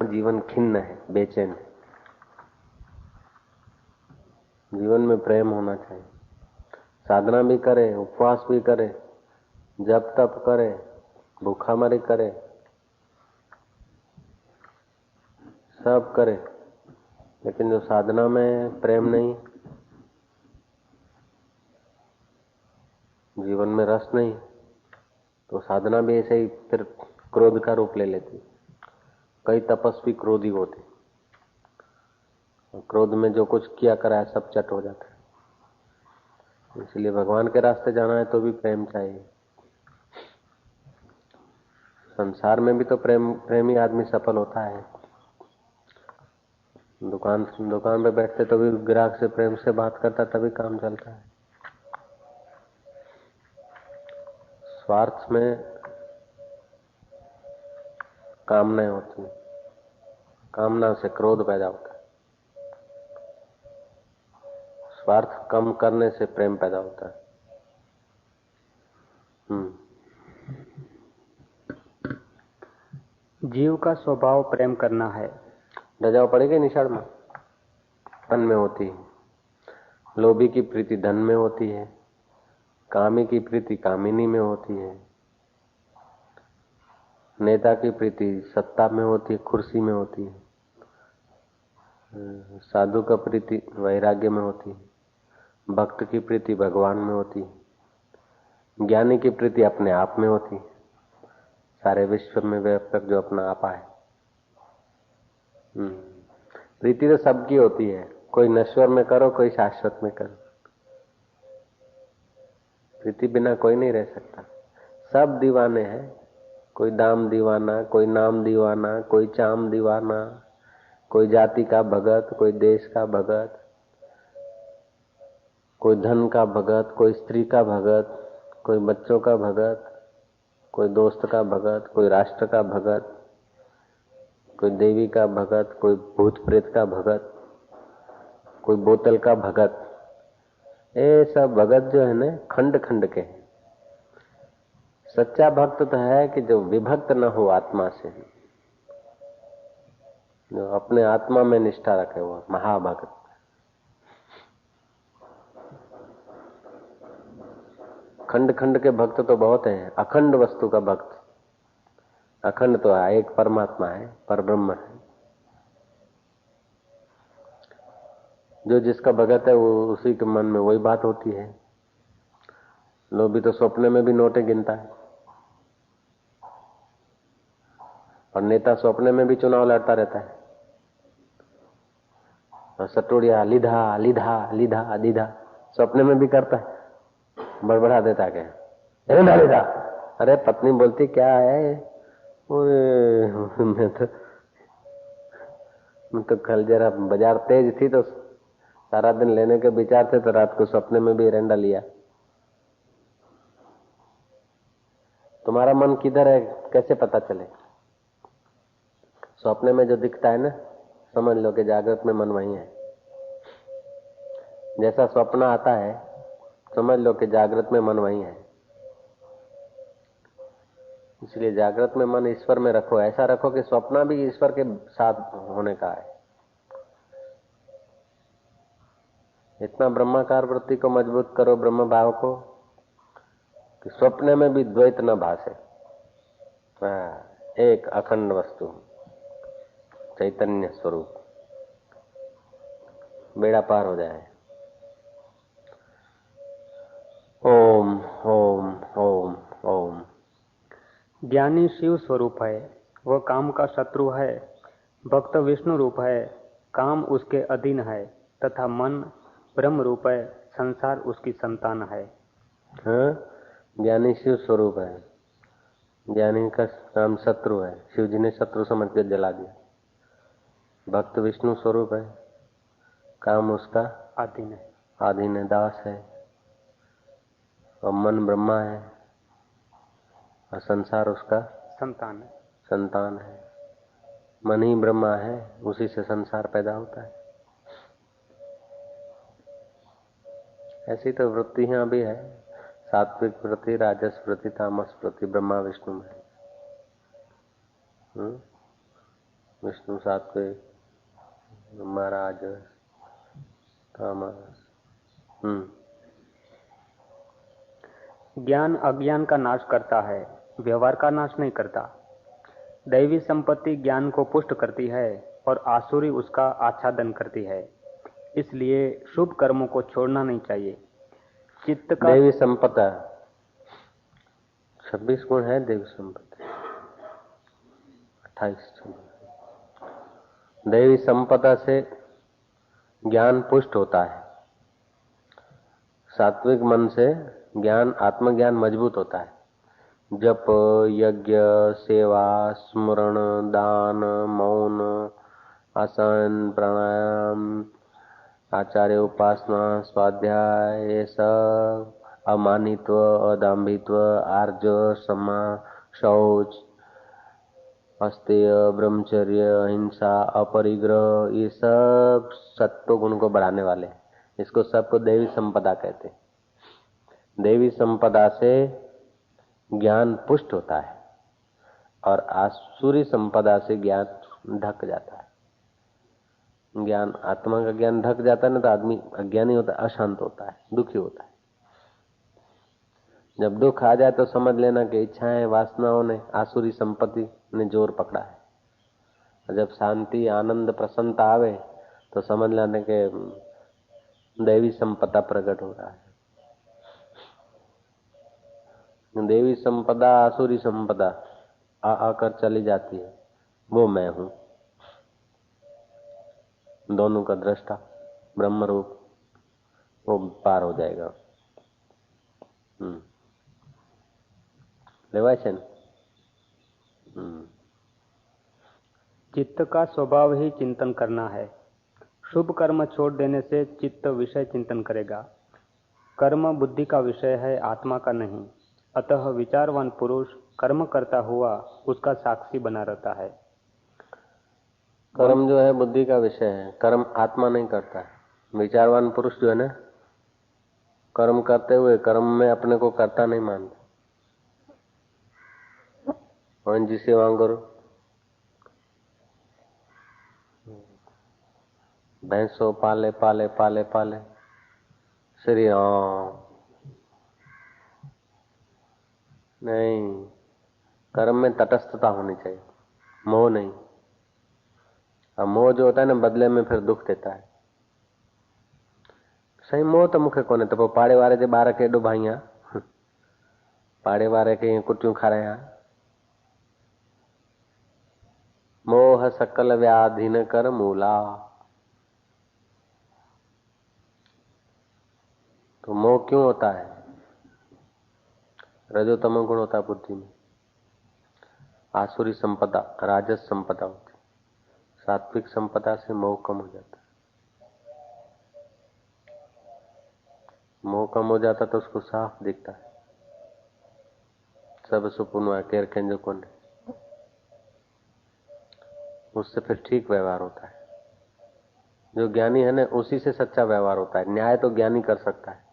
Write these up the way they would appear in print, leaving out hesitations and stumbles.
जीवन खिन्न है, बेचैन है। जीवन में प्रेम होना चाहिए। साधना भी करे, उपवास भी करे, जप तप करे, भूखामरी करे, सब करे, लेकिन जो साधना में प्रेम नहीं, जीवन में रस नहीं, तो साधना भी ऐसे ही फिर क्रोध का रूप ले लेती। कई तपस्वी क्रोधी होते, क्रोध में जो कुछ किया करा है सब चट हो जाता है। इसलिए भगवान के रास्ते जाना है तो भी प्रेम चाहिए। संसार में भी तो प्रेमी आदमी सफल होता है। दुकान पे बैठते तो भी ग्राहक से प्रेम से बात करता, तभी काम चलता है। स्वार्थ में कामनाएं होती, कामना से क्रोध पैदा होता है। स्वार्थ कम करने से प्रेम पैदा होता है। जीव का स्वभाव प्रेम करना है। रजाओ पड़ेगी निषाद में, धन में होती है। लोभी की प्रीति धन में होती है, कामी की प्रीति कामिनी में होती है, नेता की प्रीति सत्ता में होती है, कुर्सी में होती है, साधु का प्रीति वैराग्य में होती है, भक्त की प्रीति भगवान में होती है, ज्ञानी की प्रीति अपने आप में होती है, सारे विश्व में व्यापक जो अपना आपा है। प्रीति तो सबकी होती है, कोई नश्वर में करो, कोई शाश्वत में करो। प्रीति बिना कोई नहीं रह सकता। सब दीवाने हैं, कोई दाम दीवाना, कोई नाम दीवाना, कोई चाम दीवाना, कोई जाति का भगत, कोई देश का भगत, कोई धन का भगत, कोई स्त्री का भगत, कोई बच्चों का भगत, कोई दोस्त का भगत, कोई राष्ट्र का भगत, कोई देवी का भगत, कोई भूत प्रेत का भगत, कोई बोतल का भगत। ये सब भगत जो है ना, खंड खंड के। सच्चा भक्त तो है कि जो विभक्त न हो आत्मा से, जो अपने आत्मा में निष्ठा रखे, वो महाभक्त। खंड खंड के भक्त तो बहुत हैं। अखंड वस्तु का भक्त, अखंड तो है, एक परमात्मा है, परब्रह्म है। जो जिसका भगत है वो उसी के मन में वही बात होती है। लोभी तो सपने में भी नोटें गिनता है, और नेता सपने में भी चुनाव लड़ता रहता है। और सटोड़िया लीधा लीधा लीधा लीधा सपने में भी करता है, बड़बड़ा देता क्या लीधा। अरे पत्नी बोलती क्या है, मैं तो कल जरा बाजार तेज थी तो सारा दिन लेने के विचार थे, तो रात को सपने में भी एरंडा लिया। तुम्हारा मन किधर है कैसे पता चले? सपने में जो दिखता है ना, समझ लो कि जागृत में मन वही है। जैसा स्वप्न आता है समझ लो कि जागृत में मन वही है। इसलिए जागृत में मन ईश्वर में रखो, ऐसा रखो कि स्वप्न भी ईश्वर के साथ होने का है। इतना ब्रह्माकार वृत्ति को मजबूत करो, ब्रह्म भाव को, कि स्वप्न में भी द्वैत न भासे। एक अखंड वस्तु चैतन्य स्वरूप, बेड़ा पार हो जाए। ओम ओम ओम ओम। ज्ञानी शिव स्वरूप है, वह काम का शत्रु है। भक्त विष्णु रूप है, काम उसके अधीन है, तथा मन ब्रह्म रूप है, संसार उसकी संतान है। ज्ञानी शिव स्वरूप है, ज्ञानी का काम शत्रु है, शिव जी ने शत्रु समझ के जला दिया। भक्त विष्णु स्वरूप है, काम उसका अधीन है, आधीन है, दास है, और मन ब्रह्मा है, और संसार उसका संतान है। मन ही ब्रह्मा है, उसी से संसार पैदा होता है। ऐसी तो वृत्तियां भी है, सात्विक वृत्ति, राजस वृत्ति, तामस वृत्ति ब्रह्मा विष्णु में। विष्णु सात्विक, महाराज तामस। ज्ञान अज्ञान का नाश करता है, व्यवहार का नाश नहीं करता। दैवी संपत्ति ज्ञान को पुष्ट करती है और आसुरी उसका आच्छादन करती है। इसलिए शुभ कर्मों को छोड़ना नहीं चाहिए। चित्त का देवी संपदा 26 गुण है, देवी संपत्ति 28। देवी संपदा से ज्ञान पुष्ट होता है। सात्विक मन से ज्ञान, आत्मज्ञान मजबूत होता है। जप, यज्ञ, सेवा, स्मरण, दान, मौन, आसन, प्राणायाम, आचार्य उपासना, स्वाध्याय, ये सब, अमानित्व, अदाम्भित्व, आर्जव, क्षमा, शौच, अस्तेय, ब्रह्मचर्य, अहिंसा, अपरिग्रह, ये सब सत्व गुण को बढ़ाने वाले हैं। इसको सबको देवी संपदा कहते हैं। देवी संपदा से ज्ञान पुष्ट होता है और आसुरी संपदा से ज्ञान ढक जाता है। ज्ञान, आत्मा का ज्ञान ढक जाता है ना, तो आदमी अज्ञानी होता है, अशांत होता है, दुखी होता है। जब दुख आ जाए तो समझ लेना कि इच्छाएं, वासनाओं ने, आसुरी संपत्ति ने जोर पकड़ा है। और जब शांति, आनंद, प्रसन्नता आवे तो समझ लेना कि दैवी संपदा प्रकट हो रहा है। देवी संपदा, आसुरी संपदा आकर चली जाती है, वो मैं हूं। दोनों का दृष्टा ब्रह्म रूप, वो पार हो जाएगा। लेवाय છે ને? चित्त का स्वभाव ही चिंतन करना है। शुभ कर्म छोड़ देने से चित्त विषय चिंतन करेगा। कर्म बुद्धि का विषय है, आत्मा का नहीं। अतः विचारवान पुरुष कर्म करता हुआ उसका साक्षी बना रहता है। कर्म जो है बुद्धि का विषय है, कर्म आत्मा नहीं करता है। विचारवान पुरुष जो है ना, कर्म करते हुए कर्म में अपने को करता नहीं मानता। जिसे वांगुर भैंसों पाले पाले पाले पाले श्री राम। नहीं, कर्म में तटस्थता होनी चाहिए, मोह नहीं। अब मोह जो होता है ना, बदले में फिर दुख देता है। सही मोह तो मुखे कोने तो पाड़े वारे जे बार के भाइया पाड़े वारे के कुटियूं खाराया। मोह सकल व्याधि न कर मूला। तो मोह क्यों होता है? रजोतम गुण होता है बुद्धि में। आसुरी संपदा, राजस संपदा होती। सात्विक संपदा से मोह कम हो जाता है। मोह कम हो जाता तो उसको साफ दिखता है, सब सुपुन केर केंजो कोने। उससे फिर ठीक व्यवहार होता है। जो ज्ञानी है ना, उसी से सच्चा व्यवहार होता है। न्याय तो ज्ञानी कर सकता है,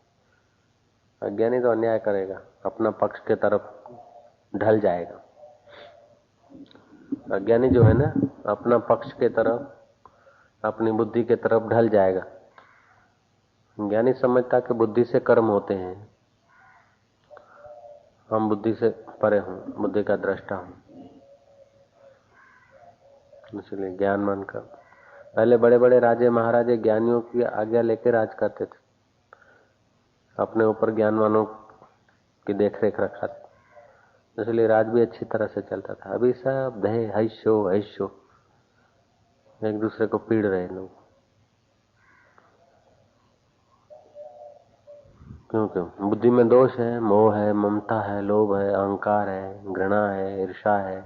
अज्ञानी तो अन्याय करेगा, अपना पक्ष के तरफ ढल जाएगा। अज्ञानी जो है ना, अपना पक्ष के तरफ, अपनी बुद्धि के तरफ ढल जाएगा। ज्ञानी समझता कि बुद्धि से कर्म होते हैं, हम बुद्धि से परे हूं, बुद्धि का दृष्टा हूं। इसलिए ज्ञान मानकर पहले बड़े बड़े राजे महाराजे ज्ञानियों की आज्ञा लेकर राज करते थे, अपने ऊपर ज्ञानवानों की देखरेख रखा था, इसलिए राज भी अच्छी तरह से चलता था। अभी सब दहे हैशो हैशो, एक दूसरे को पीड़ रहे लोग। क्यों? बुद्धि में दोष है, मोह है, ममता है, लोभ है, अहंकार है, घृणा है, ईर्षा है।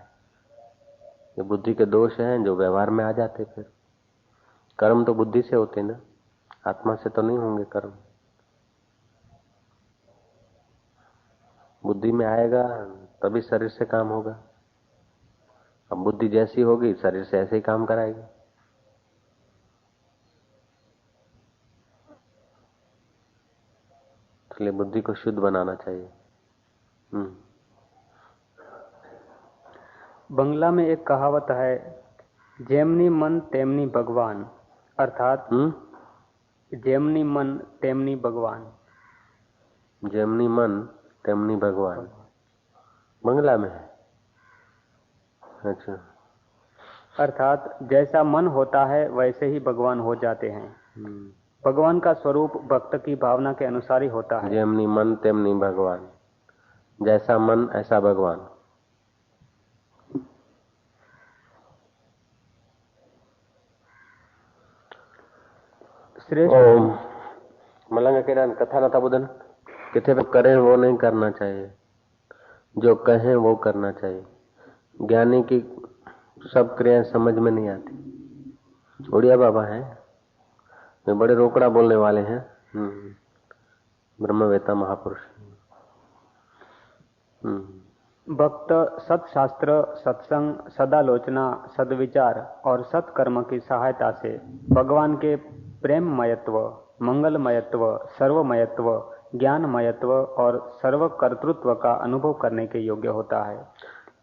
ये बुद्धि के दोष हैं जो व्यवहार में आ जाते। फिर कर्म तो बुद्धि से होते ना, आत्मा से तो नहीं होंगे कर्म। बुद्धि में आएगा तभी शरीर से काम होगा। अब बुद्धि जैसी होगी शरीर से ऐसे ही काम कराएगी। इसलिए बुद्धि को शुद्ध बनाना चाहिए। बंगला में एक कहावत है, जेमनी मन तेमनी भगवान, अर्थात जेमनी मन तेमनी भगवान। जेमनी मन तेमनी भगवान बंगला में है। अच्छा, अर्थात जैसा मन होता है वैसे ही भगवान हो जाते हैं। भगवान का स्वरूप भक्त की भावना के अनुसार ही होता है। जेमनी मन तेमनी भगवान, जैसा मन ऐसा भगवान। श्रेष्ठ ओम मलंग के कथा नथा बुधन किथे पे करें वो नहीं करना चाहिए, जो कहें वो करना चाहिए। ज्ञानी की सब क्रियाएं समझ में नहीं आती। उड़िया बाबा है, वे बड़े रोकड़ा बोलने वाले हैं, ब्रह्मवेता महापुरुष। भक्त सत्शास्त्र, सत्संग, सदालोचना, सदविचार और सत्कर्म की सहायता से भगवान के प्रेममयत्व, मंगलमयत्व, सर्वमयत्व, ज्ञानमयत्व और सर्वकर्तृत्व का अनुभव करने के योग्य होता है।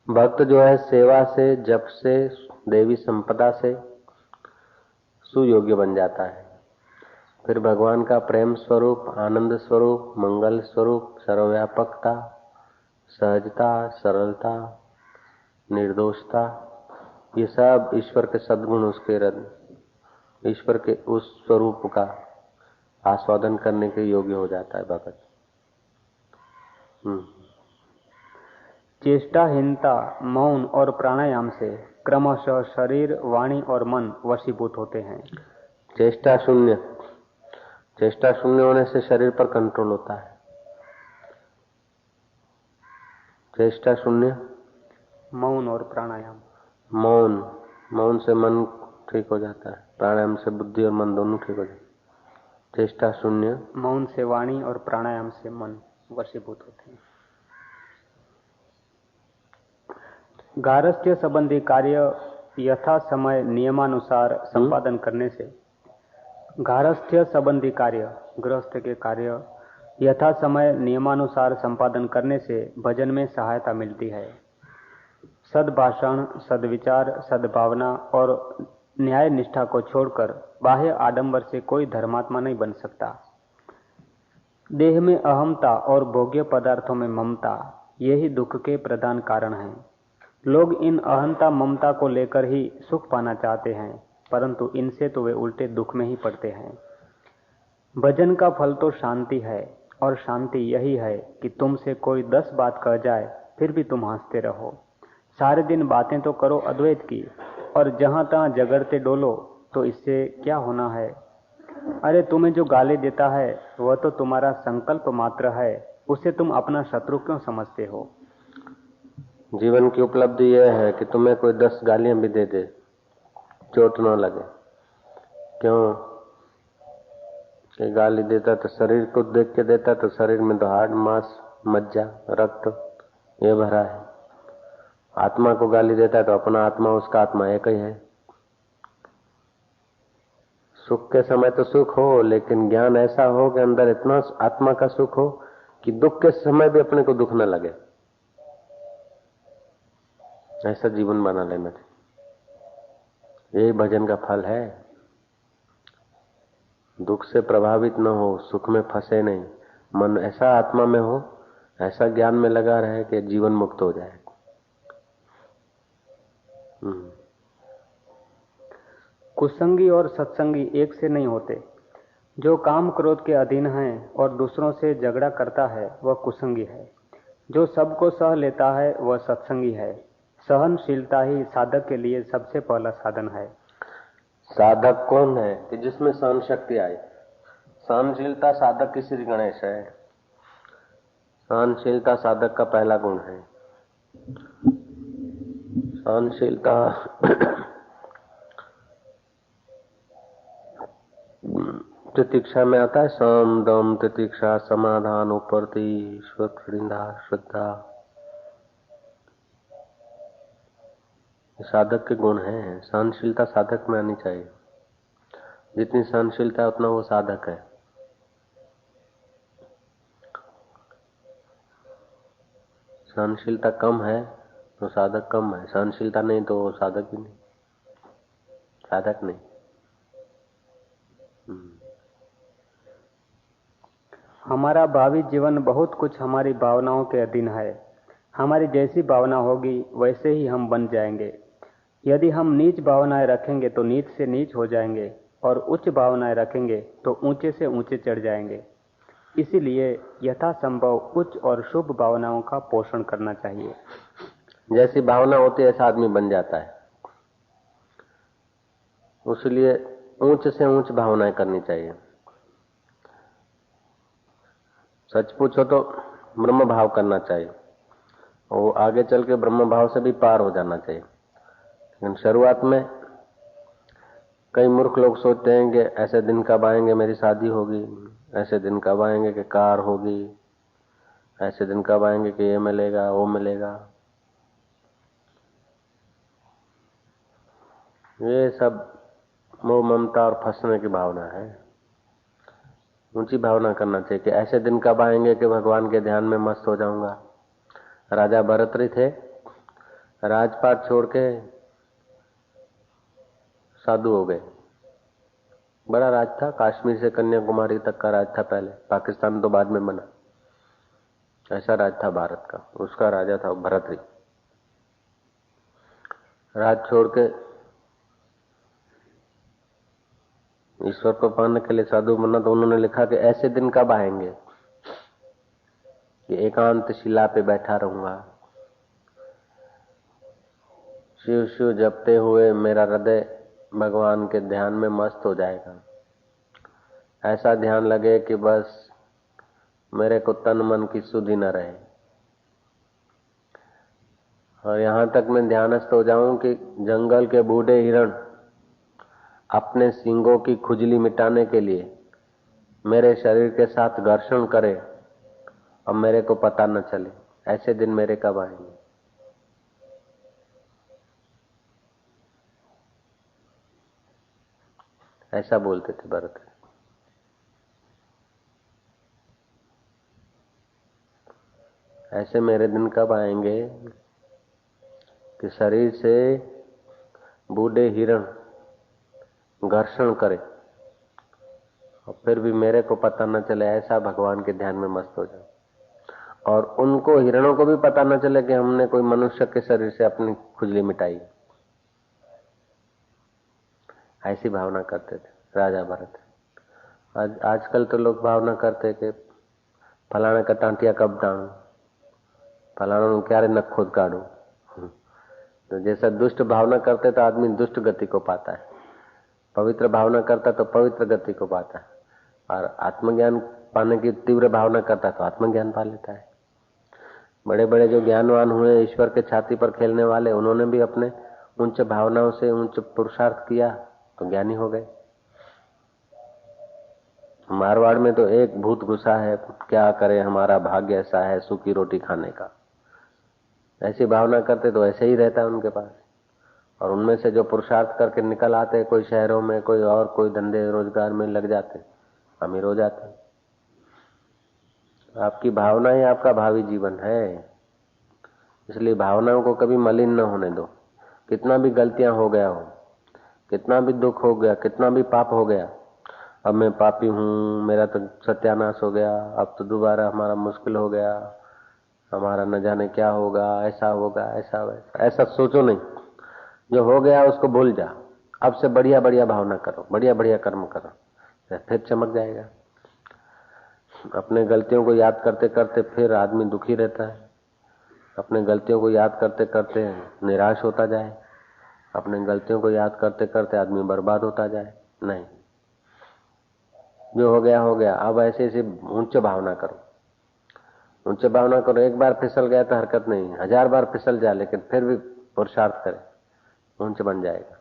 भक्त जो है सेवा से, जप से, देवी संपदा से सुयोग्य बन जाता है। फिर भगवान का प्रेम स्वरूप, आनंद स्वरूप, मंगल स्वरूप, सर्वव्यापकता, सहजता, सरलता, निर्दोषता, ये सब ईश्वर के सद्गुण उसके ईश्वर के उस स्वरूप का आस्वादन करने के योग्य हो जाता है भगत। चेष्टाहीनता, मौन और प्राणायाम से क्रमशः शरीर, वाणी और मन वशीभूत होते हैं। चेष्टा शून्य होने से शरीर पर कंट्रोल होता है। चेष्टा शून्य, मौन और प्राणायाम। मौन से मन ठीक हो जाता है, प्राणायाम से बुद्धि और मन दोनों ठीक हो जाते हैं। चेष्टा शून्य, मौन से वाणी और प्राणायाम से मन वशीभूत होते हैं। गारस्थ्य संबंधी कार्य यथा समय नियमानुसार संपादन करने से, गारस्थ्य संबंधी कार्य, गृहस्थ के कार्य यथा समय नियमानुसार संपादन करने से भजन में सहायता मिलती है। सद्भाषण, सद्विचार, सद्भावना और न्याय निष्ठा को छोड़कर बाह्य आडंबर से कोई धर्मात्मा नहीं बन सकता। देह में अहमता और भोग्य पदार्थों में ममता, यही दुख के प्रधान कारण हैं। लोग इन अहंता ममता को लेकर ही सुख पाना चाहते हैं, परंतु इनसे तो वे उल्टे दुख में ही पड़ते हैं। भजन का फल तो शांति है, और शांति यही है कि तुमसे कोई 10 बात कह जाए फिर भी तुम हंसते रहो। सारे दिन बातें तो करो अद्वैत की, और जहां तहां जगड़ते डोलो तो इससे क्या होना है। अरे तुम्हें जो गाली देता है वह तो तुम्हारा संकल्प मात्र है, उसे तुम अपना शत्रु क्यों समझते हो। जीवन की उपलब्धि यह है कि तुम्हें कोई 10 गालियां भी दे दे, चोट न लगे। क्यों? गाली देता तो शरीर को देख के देता, तो शरीर में तो हाड़, मांस, मज्जा, रक्त ये भरा है। आत्मा को गाली देता है तो अपना आत्मा, उसका आत्मा एक ही है। सुख के समय तो सुख हो, लेकिन ज्ञान ऐसा हो कि अंदर इतना आत्मा का सुख हो कि दुख के समय भी अपने को दुख न लगे। ऐसा जीवन बना लेना चाहिए। यही भजन का फल है। दुख से प्रभावित न हो, सुख में फंसे नहीं, मन ऐसा आत्मा में हो, ऐसा ज्ञान में लगा रहे कि जीवन मुक्त हो जाए। कुसंगी और सत्संगी एक से नहीं होते। जो काम क्रोध के अधीन है और दूसरों से झगड़ा करता है वह कुसंगी है। जो सबको सह लेता है वह सत्संगी है। सहनशीलता ही साधक के लिए सबसे पहला साधन है। साधक कौन है? कि जिसमें सहन शक्ति आए। सहनशीलता साधक की श्री गणेश है। सहनशीलता साधक का पहला गुण है। सहनशीलता प्रतीक्षा में आता है। सम, दम, प्रतीक्षा, समाधान, उपरती, श्रद्धा, साधक के गुण हैं। सहनशीलता साधक में आनी चाहिए। जितनी सहनशीलता है उतना वो साधक है। सहनशीलता कम है तो साधक कम है, सहनशीलता नहीं तो वो साधक ही नहीं। साधक नहीं। हमारा भावी जीवन बहुत कुछ हमारी भावनाओं के अधीन है। हमारी जैसी भावना होगी वैसे ही हम बन जाएंगे। यदि हम नीच भावनाएं रखेंगे तो नीच से नीच हो जाएंगे और उच्च भावनाएं रखेंगे तो ऊंचे से ऊंचे चढ़ जाएंगे। इसीलिए यथासंभव उच्च और शुभ भावनाओं का पोषण करना चाहिए। जैसी भावना होती है ऐसा आदमी बन जाता है। उसलिए ऊंच से ऊंच भावनाएं करनी चाहिए। सच पूछो तो ब्रह्म भाव करना चाहिए, वो आगे चल के ब्रह्म भाव से भी पार हो जाना चाहिए। लेकिन शुरुआत में कई मूर्ख लोग सोचते हैं कि ऐसे दिन कब आएंगे मेरी शादी होगी, ऐसे दिन कब आएंगे कि कार होगी, ऐसे दिन कब आएंगे कि ये मिलेगा वो मिलेगा। ये सब मोह ममता और फंसने की भावना है। ऊंची भावना करना चाहिए कि ऐसे दिन कब आएंगे कि भगवान के ध्यान में मस्त हो जाऊंगा। राजा भरतरी थे, राजपाट छोड़ के साधु हो गए। बड़ा राज था, कश्मीर से कन्याकुमारी तक का राज था पहले, पाकिस्तान तो बाद में बना। ऐसा राज था भारत का, उसका राजा था भरतरी। राज छोड़ के ईश्वर को पाने के लिए साधु बना। तो उन्होंने लिखा कि ऐसे दिन कब आएंगे कि एकांत शिला पे बैठा रहूंगा, शिव शिव जपते हुए मेरा हृदय भगवान के ध्यान में मस्त हो जाएगा। ऐसा ध्यान लगे कि बस मेरे को तन मन की सुधि न रहे, और यहां तक मैं ध्यानस्थ हो जाऊं कि जंगल के बूढ़े हिरण अपने सींगों की खुजली मिटाने के लिए मेरे शरीर के साथ घर्षण करे और मेरे को पता न चले। ऐसे दिन मेरे कब आएंगे? ऐसा बोलते थे भरत। ऐसे मेरे दिन कब आएंगे कि शरीर से बूढ़े हिरण घर्षण करे और फिर भी मेरे को पता न चले। ऐसा भगवान के ध्यान में मस्त हो जाए और उनको, हिरणों को भी पता न चले कि हमने कोई मनुष्य के शरीर से अपनी खुजली मिटाई। ऐसी भावना करते थे राजा भरत। आजकल तो लोग भावना करते कि फलाने का टांटिया कब डाणू, फलाना क्यारे नखोद काढ़ू। तो जैसा दुष्ट भावना करते तो आदमी दुष्ट गति को पाता है, पवित्र भावना करता तो पवित्र गति को पाता है, और आत्मज्ञान पाने की तीव्र भावना करता तो आत्मज्ञान पा लेता है। बड़े बड़े जो ज्ञानवान हुए, ईश्वर के छाती पर खेलने वाले, उन्होंने भी अपने उच्च भावनाओं से उच्च पुरुषार्थ किया तो ज्ञानी हो गए। मारवाड़ में तो एक भूत घुसा है, क्या करे हमारा भाग्य ऐसा है सूखी रोटी खाने का। ऐसी भावना करते तो ऐसे ही रहता है उनके पास। और उनमें से जो पुरुषार्थ करके निकल आते, कोई शहरों में, कोई और कोई धंधे रोजगार में लग जाते, अमीर हो जाते। आपकी भावना ही आपका भावी जीवन है, इसलिए भावनाओं को कभी मलिन न होने दो। कितना भी गलतियां हो गया हो, कितना भी दुख हो गया, कितना भी पाप हो गया, अब मैं पापी हूं, मेरा तो सत्यानाश हो गया, अब तो दोबारा हमारा मुश्किल हो गया, हमारा न जाने क्या होगा, ऐसा होगा, ऐसा वैसा, ऐसा सोचो नहीं। जो हो गया उसको भूल जा, अब से बढ़िया बढ़िया भावना करो, बढ़िया बढ़िया कर्म करो, फिर चमक जाएगा। अपने गलतियों को याद करते करते फिर आदमी दुखी रहता है, अपने गलतियों को याद करते करते निराश होता जाए, अपने गलतियों को याद करते करते आदमी बर्बाद होता जाए। नहीं, जो हो गया हो गया, अब ऐसे ऐसे उच्च भावना करो, उच्च भावना करो। एक बार फिसल गया तो हरकत नहीं, 1000 बार फिसल जाए लेकिन फिर भी पुरुषार्थ करे, ऊंच बन जाएगा।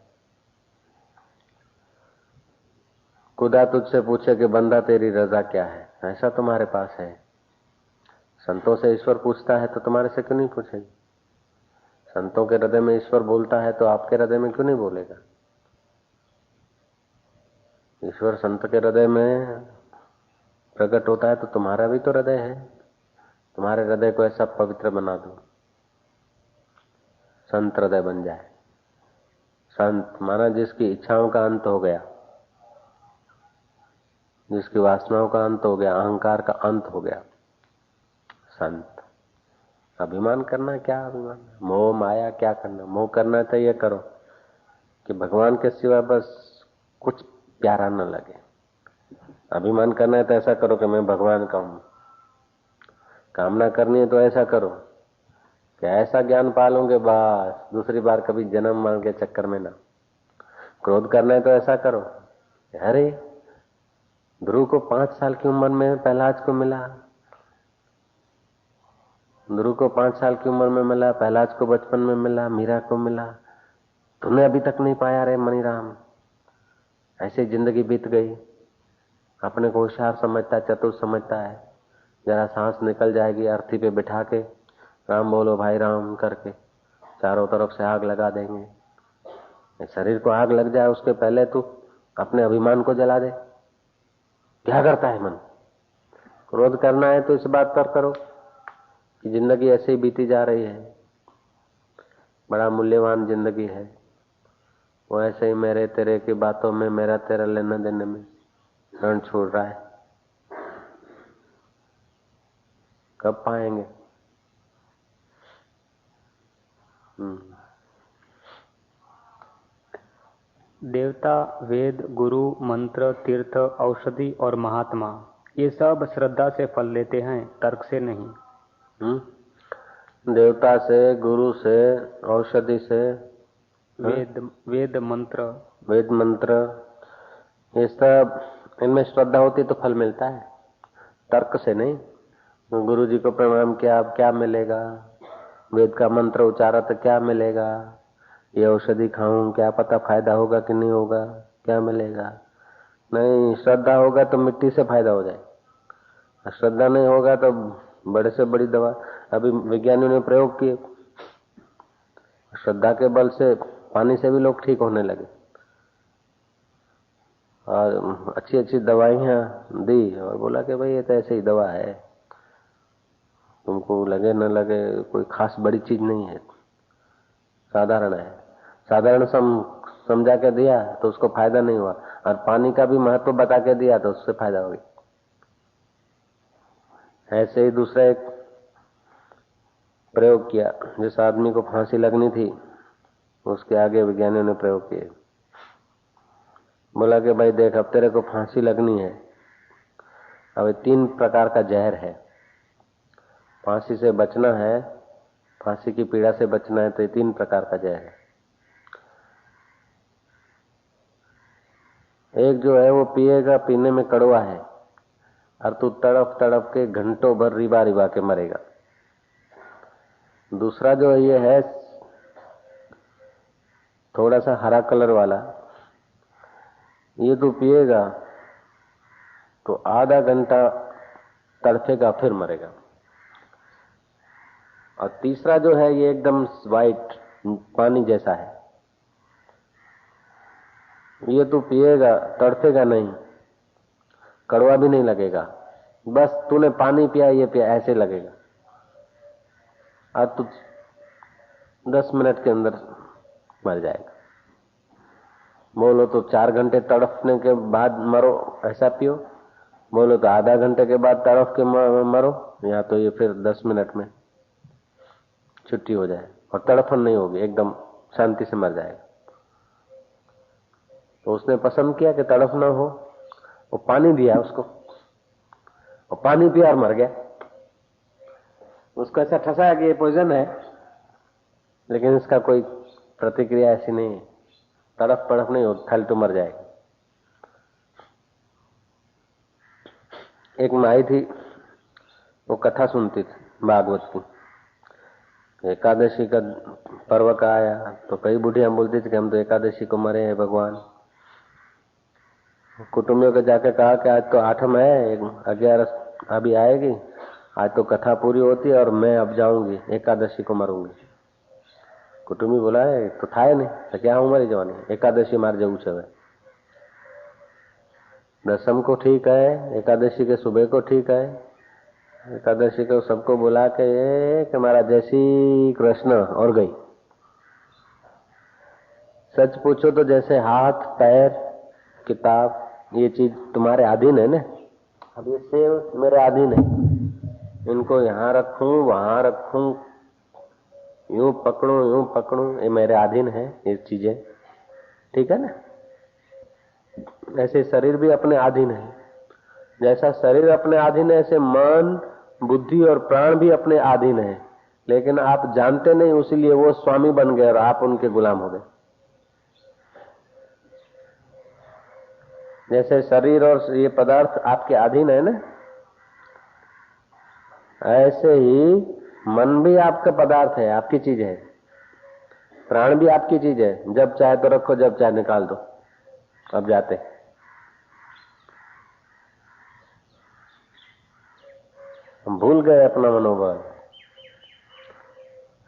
खुदा तुझसे पूछे कि बंदा तेरी रजा क्या है, ऐसा तुम्हारे पास है। संतों से ईश्वर पूछता है तो तुम्हारे से क्यों नहीं पूछेगी? संतों के हृदय में ईश्वर बोलता है तो आपके हृदय में क्यों नहीं बोलेगा? ईश्वर संत के हृदय में प्रकट होता है तो तुम्हारा भी तो हृदय है, तुम्हारे हृदय को ऐसा पवित्र बना दो, संत हृदय बन जाए, संत माना जिसकी इच्छाओं का अंत हो गया, जिसकी वासनाओं का अंत हो गया, अहंकार का अंत हो गया, संत। अभिमान करना क्या, अभिमान मोह माया क्या करना, मोह करना चाहिए करो कि भगवान के सिवा बस कुछ प्यारा न लगे। अभिमान करना है तो ऐसा करो कि मैं भगवान का हूं। कामना करनी है तो ऐसा करो कि ऐसा ज्ञान पालोगे बस दूसरी बार कभी जन्म मरण के चक्कर में ना। क्रोध करना है तो ऐसा करो, अरे ध्रुव को 5 साल की उम्र में प्रहलाद को मिला, ध्रुव को 5 साल की उम्र में मिला, प्रहलाद को बचपन में मिला, मीरा को मिला, तुमने अभी तक नहीं पाया रे मणिराम। ऐसे जिंदगी बीत गई। अपने को होशियार समझता है, चतुर समझता है, जरा सांस निकल जाएगी अर्थी पे बिठा के राम बोलो भाई राम करके चारों तरफ से आग लगा देंगे। शरीर को आग लग जाए उसके पहले तू अपने अभिमान को जला दे। क्या करता है मन? क्रोध करना है तो इस बात पर करो कि जिंदगी ऐसे ही बीती जा रही है, बड़ा मूल्यवान जिंदगी है, वो ऐसे ही मेरे तेरे की बातों में, मेरा तेरा लेना देने में रण छोड़ रहा है। कब पाएंगे? देवता, वेद, गुरु, मंत्र, तीर्थ, औषधि और महात्मा ये सब श्रद्धा से फल लेते हैं, तर्क से नहीं। देवता से, गुरु से, औषधि से, वेद मंत्र, ये सब इनमें श्रद्धा होती तो फल मिलता है, तर्क से नहीं। गुरु जी को प्रणाम किया, अब क्या मिलेगा? वेद का मंत्र उच्चारा तो क्या मिलेगा? ये औषधि खाऊं, क्या पता फायदा होगा कि नहीं होगा, क्या मिलेगा? नहीं, श्रद्धा होगा तो मिट्टी से फायदा हो जाए, श्रद्धा नहीं होगा तो बड़े से बड़ी दवा। अभी विज्ञानियों ने प्रयोग किए, श्रद्धा के बल से पानी से भी लोग ठीक होने लगे और अच्छी अच्छी दवाइयां दी और बोला कि भाई ये तो ऐसे ही दवा है, तुमको लगे न लगे कोई खास बड़ी चीज नहीं है, साधारण है। साधारण समझा के दिया तो उसको फायदा नहीं हुआ, और पानी का भी महत्व बता के दिया तो उससे फायदा हो गया। ऐसे ही दूसरा एक प्रयोग किया, जिस आदमी को फांसी लगनी थी उसके आगे विज्ञानियों ने प्रयोग किए। बोला कि भाई देख, अब तेरे को फांसी लगनी है, अब 3 प्रकार का जहर है, फांसी से बचना है, फांसी की पीड़ा से बचना है तो ये 3 प्रकार का जहर है। एक जो है वो पिएगा, पीने में कड़वा है और तू तड़प तड़प के घंटों भर रिबा रिबा के मरेगा। दूसरा जो ये है थोड़ा सा हरा कलर वाला, ये तू पिएगा तो आधा घंटा तड़फेगा फिर मरेगा। और तीसरा जो है ये एकदम वाइट पानी जैसा है, ये तू पिएगा तड़फेगा नहीं, कड़वा भी नहीं लगेगा, बस तूने पानी पिया ये पिया ऐसे लगेगा, और तू 10 मिनट के अंदर मर जाएगा। बोलो तो 4 घंटे तड़फने के बाद मरो, ऐसा पियो। बोलो तो आधा घंटे के बाद तड़फ के मरो, या तो ये फिर 10 मिनट में छुट्टी हो जाए और तड़फन नहीं होगी, एकदम शांति से मर जाएगा। तो उसने पसंद किया कि तड़फ ना हो, वो पानी दिया उसको, और पानी पिया और मर गया। उसको ऐसा ठसाया कि ये पॉइजन है, लेकिन इसका कोई प्रतिक्रिया ऐसी नहीं है, तड़फ पड़फ नहीं हो, फैल तो मर जाएगा। एक माई थी, वो कथा सुनती थी भागवत की। एकादशी का पर्व का आया तो कई बुढ़ियां बोलती थी कि हम तो एकादशी को मरे हैं भगवान। कुटुंबियों को जाके कहा कि आज तो 8म है, 11 अभी आएगी, आज तो कथा पूरी होती है और मैं अब जाऊंगी, एकादशी को मरूंगी। कुटुंबी बोला है तो थाय नहीं तो क्या हूं मरी जवानी, एकादशी मार जવું છે। 10મ को ठीक है, एकादशी के सुबह को ठीक है, एकादशी को सबको बुला के ये कि हमारा जय श्री कृष्ण और गई। सच पूछो तो जैसे हाथ, पैर, किताब, ये चीज तुम्हारे अधीन है ना। अब ये सेव मेरे अधीन है, इनको यहाँ रखूं वहां रखूं, यूं पकड़ूं, ये मेरे अधीन है ये चीजें, ठीक है ना। ऐसे शरीर भी अपने अधीन है। जैसा शरीर अपने अधीन है, ऐसे मन, बुद्धि और प्राण भी अपने अधीन है, लेकिन आप जानते नहीं, इसीलिए वो स्वामी बन गए और आप उनके गुलाम हो गए। जैसे शरीर और ये पदार्थ आपके अधीन है ना, ऐसे ही मन भी आपका पदार्थ है, आपकी चीज है। प्राण भी आपकी चीज है, जब चाहे तो रखो, जब चाहे निकाल दो। अब जाते हम भूल गए अपना मनोबल।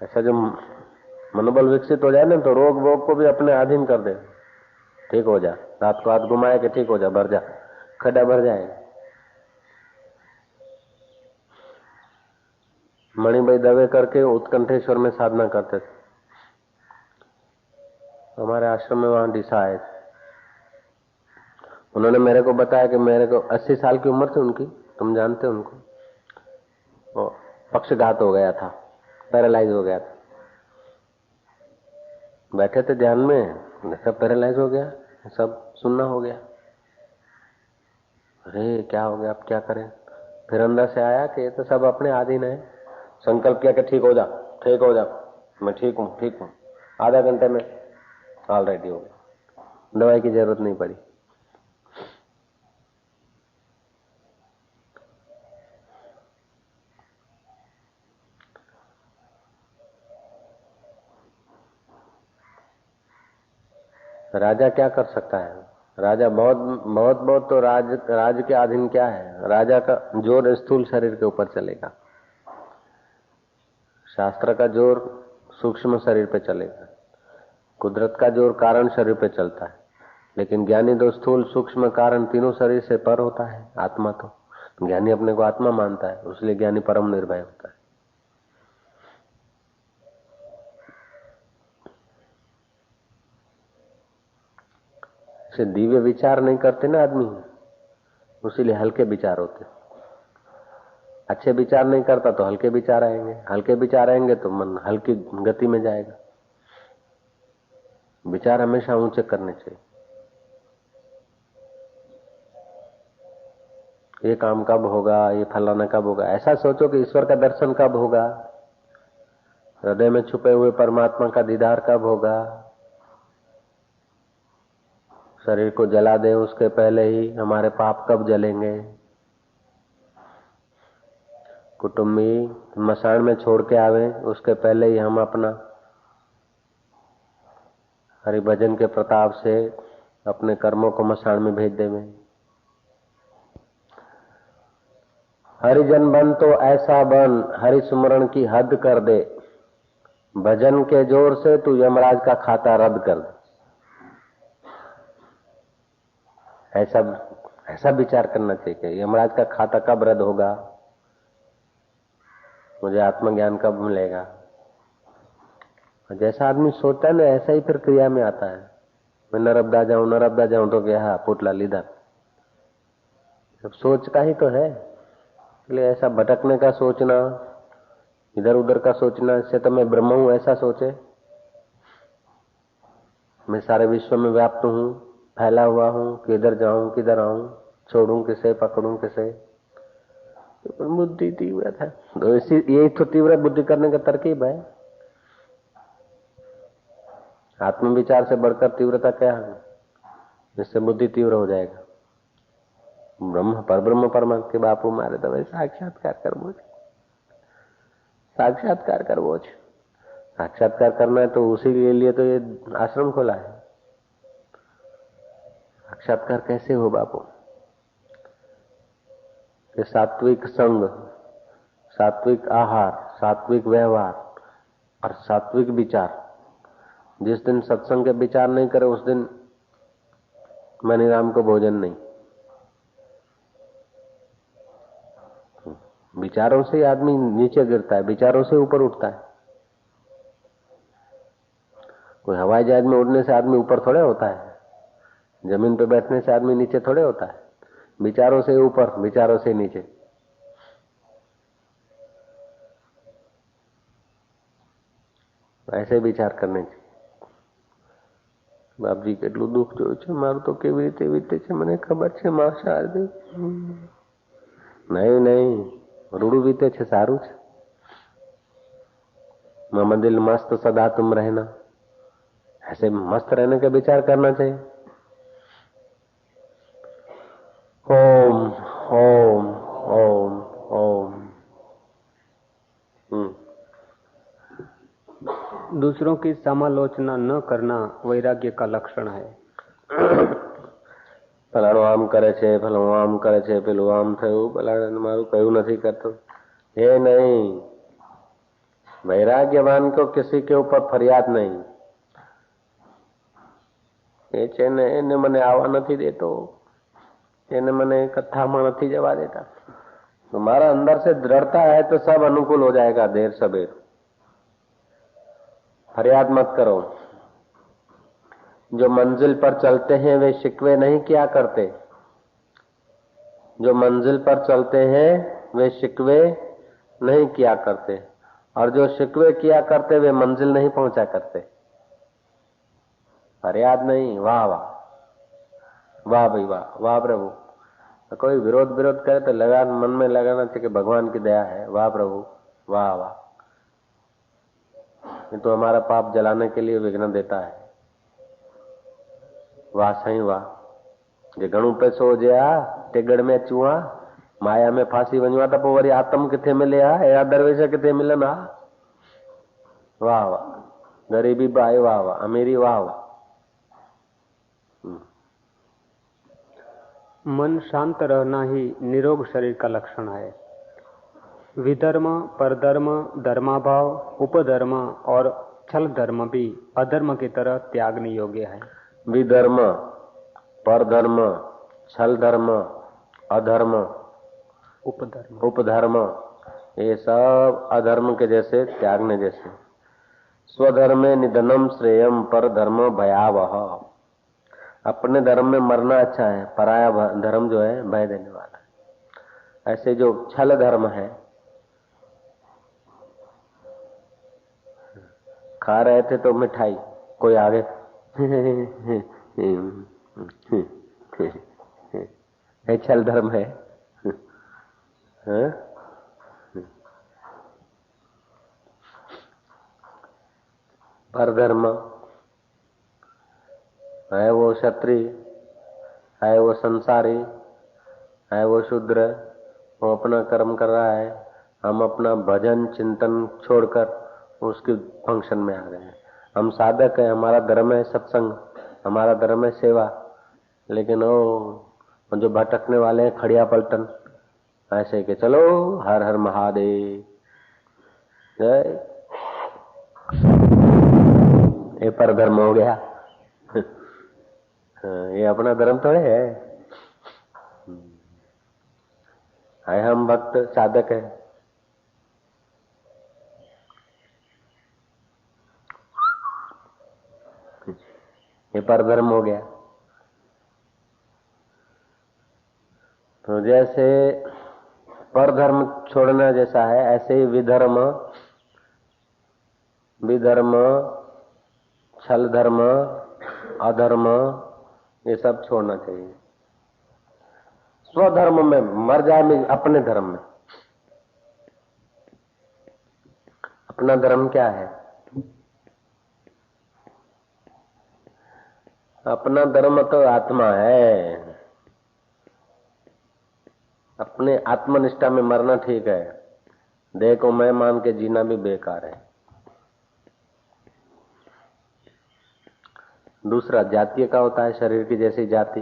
ऐसा जो मनोबल विकसित हो जाए ना, तो रोग वोग को भी अपने अधीन कर दे। ठीक हो जा, रात को हाथ घुमाए कि ठीक हो जा, भर जा, खड्डा भर जाएगा। मणिभाई दवे करके उत्कंठेश्वर में साधना करते थे। हमारे आश्रम में वहां दिशा आए थे, उन्होंने मेरे को बताया कि मेरे को 80 साल की उम्र थी उनकी, तुम जानते हो उनको, वो पक्षघात हो गया था, पैरालाइज हो गया था। बैठे थे ध्यान में, सब पैरालाइज हो गया, सब सुनना हो गया। अरे क्या हो गया, अब क्या करें। फिर अंदर से आया कि ये तो सब अपने अधीन है। संकल्प किया कि ठीक हो जा, ठीक हो जा, मैं ठीक हूं। आधा घंटे में ऑलरेडी हो गया, दवाई की जरूरत नहीं पड़ी। राजा क्या कर सकता है? राजा बहुत तो राज के अधीन क्या है? राजा का जोर स्थूल शरीर के ऊपर चलेगा, शास्त्र का जोर सूक्ष्म शरीर पे चलेगा, कुदरत का जोर कारण शरीर पे चलता है। लेकिन ज्ञानी तो स्थूल सूक्ष्म कारण तीनों शरीर से पर होता है। आत्मा तो ज्ञानी अपने को आत्मा मानता है, इसलिए ज्ञानी परम निर्भय होता है। से दिव्य विचार नहीं करते ना आदमी, उसीलिए हल्के विचार होते। अच्छे विचार नहीं करता तो हल्के विचार आएंगे, हल्के विचार आएंगे तो मन हल्की गति में जाएगा। विचार हमेशा ऊंचे करने चाहिए। ये काम कब होगा, ये फलाना कब होगा, ऐसा सोचो कि ईश्वर का दर्शन कब होगा, हृदय में छुपे हुए परमात्मा का दीदार कब होगा। शरीर को जला दे उसके पहले ही हमारे पाप कब जलेंगे। कुटुंबी मसान में छोड़ के आवे उसके पहले ही हम अपना हरिभजन के प्रताप से अपने कर्मों को मसान में भेज देवे। हरिजन बन तो ऐसा बन, हरि सुमरण की हद कर दे, भजन के जोर से तू यमराज का खाता रद्द कर दे। ऐसा विचार करना चाहिए कि यमराज का खाता कब रद्द होगा, मुझे आत्मज्ञान कब मिलेगा। जैसा आदमी सोचता है ना, ऐसा ही फिर क्रिया में आता है। मैं नर्मदा जाऊं तो क्या पुटला लीधा, सब सोच का ही तो है। इसलिए ऐसा भटकने का सोचना, इधर उधर का सोचना, इससे तो मैं ब्रह्म हूं ऐसा सोचे, मैं सारे विश्व में व्याप्त हूं, फैला हुआ हूं, किधर जाऊं किधर आऊं, छोड़ूं किसे पकड़ूं किसे। बुद्धि तीव्र है, तो यही तो तीव्र बुद्धि करने का तरकीब है। आत्मविचार से बढ़कर तीव्रता क्या है, जिससे बुद्धि तीव्र हो जाएगा। ब्रह्म परमात्मा के बापू मारे तो भाई साक्षात्कार करवो छ। साक्षात्कार करना है तो उसी के लिए तो ये आश्रम खोला है। साक्षात्कार कैसे हो बापू? कि सात्विक संग, सात्विक आहार, सात्विक व्यवहार और सात्विक विचार। जिस दिन सत्संग के विचार नहीं करे उस दिन मनीराम को भोजन नहीं। विचारों से आदमी नीचे गिरता है, विचारों से ऊपर उठता है। कोई हवाई जहाज में उड़ने से आदमी ऊपर थोड़े होता है, जमीन पे बैठने से आदमी नीचे थोड़े होता है, विचारों से ऊपर, विचारों से नीचे। ऐसे विचार करने चाहिए। બાપજી કેટલું દુઃખ જોયું છે મારું, તો કેવી રીતે વીતે છે મને ખબર છે માં શારદે. નહીં નહીં, રૂડું વીતે છે, સારું છે. मामा दिल मस्त सदा तुम रहना, ऐसे मस्त रहने का विचार करना चाहिए. ओम ओम ओम ओम. दूसरों की समालोचना न करना वैराग्य का लक्षण है. ફલાણું આમ કરે છે, ફલાણું આમ કરે છે, પેલું આમ થયું, ફલાણા મારું કયું નથી કરતો, એ નહીં. વૈરાગ્યવાન को किसी के ऊपर फरियाद नहीं. એ છે ને એને મને આવવા નથી દેતો, એને મને કથામાં નથી જવા देता. तुम्हारा अंदर से दृढ़ता है तो सब अनुकूल हो जाएगा देर सबेर. फरियाद मत करो. जो मंजिल पर चलते हैं वे शिकवे नहीं किया करते. जो मंजिल पर चलते हैं वे शिकवे नहीं किया करते, और जो शिकवे किया करते वे मंजिल नहीं पहुंचा करते. फरियाद नहीं. वाह वाह वाह भाई वाह, वाह प्रभु. कोई विरोध करे तो लगा मन में लगाना चाहिए कि भगवान की दया है. वाह प्रभु, वाह वाह. ये तो हमारा पाप जलाने के लिए विघ्न देता है. वाह सही वाह. जे घणो पैसो हुजे हा टेगड़ में अचूं हा, माया में फांसी वञूं हा, त पोइ वरी आत्म किथे मिले हा, अहिड़ा दरवेश किथे मिलन हा. वाह वाह. गरीबी बाए वाह वाह, अमीरी वाह वाह. मन शांत रहना ही निरोग शरीर का लक्षण है. विधर्म, परधर्म, धर्माभाव, उपधर्म और छल धर्म भी अधर्म की तरह त्यागने योग्य है. विधर्म, परधर्म, छल धर्म, अधर्म, उपधर्म, ये सब अधर्म के जैसे, त्यागने जैसे. स्वधर्मे निधनम श्रेयम, पर धर्म भयावह. अपने धर्म में मरना अच्छा है, पराया धर्म जो है भय देने वाला है. ऐसे जो छल धर्म है, खा रहे थे तो मिठाई, कोई आगे ये छल धर्म है. पर धर्म है वो क्षत्रिय, है वो संसारी, है वो शूद्र, वो अपना कर्म कर रहा है, हम अपना भजन चिंतन छोड़कर उसके फंक्शन में आ गए हैं. हम साधक है, हमारा धर्म है सत्संग, हमारा धर्म है सेवा, लेकिन वो जो भटकने वाले हैं खड़िया पलटन, ऐसे कि चलो हर हर महादेव जय, ये पर धर्म हो गया. ये अपना धर्म थोड़े है. हम भक्त साधक है. ये पर धर्म हो गया. तो जैसे पर धर्म छोड़ना जैसा है, ऐसे ही विधर्म, छल धर्म, अधर्म, ये सब छोड़ना चाहिए. स्वधर्म में मर जाए, में अपने धर्म में. अपना धर्म क्या है? अपना धर्म तो आत्मा है. अपने आत्मनिष्ठा में मरना ठीक है, देह को मैं मान के जीना भी बेकार है. दूसरा जातीय का होता है, शरीर की जैसी जाति,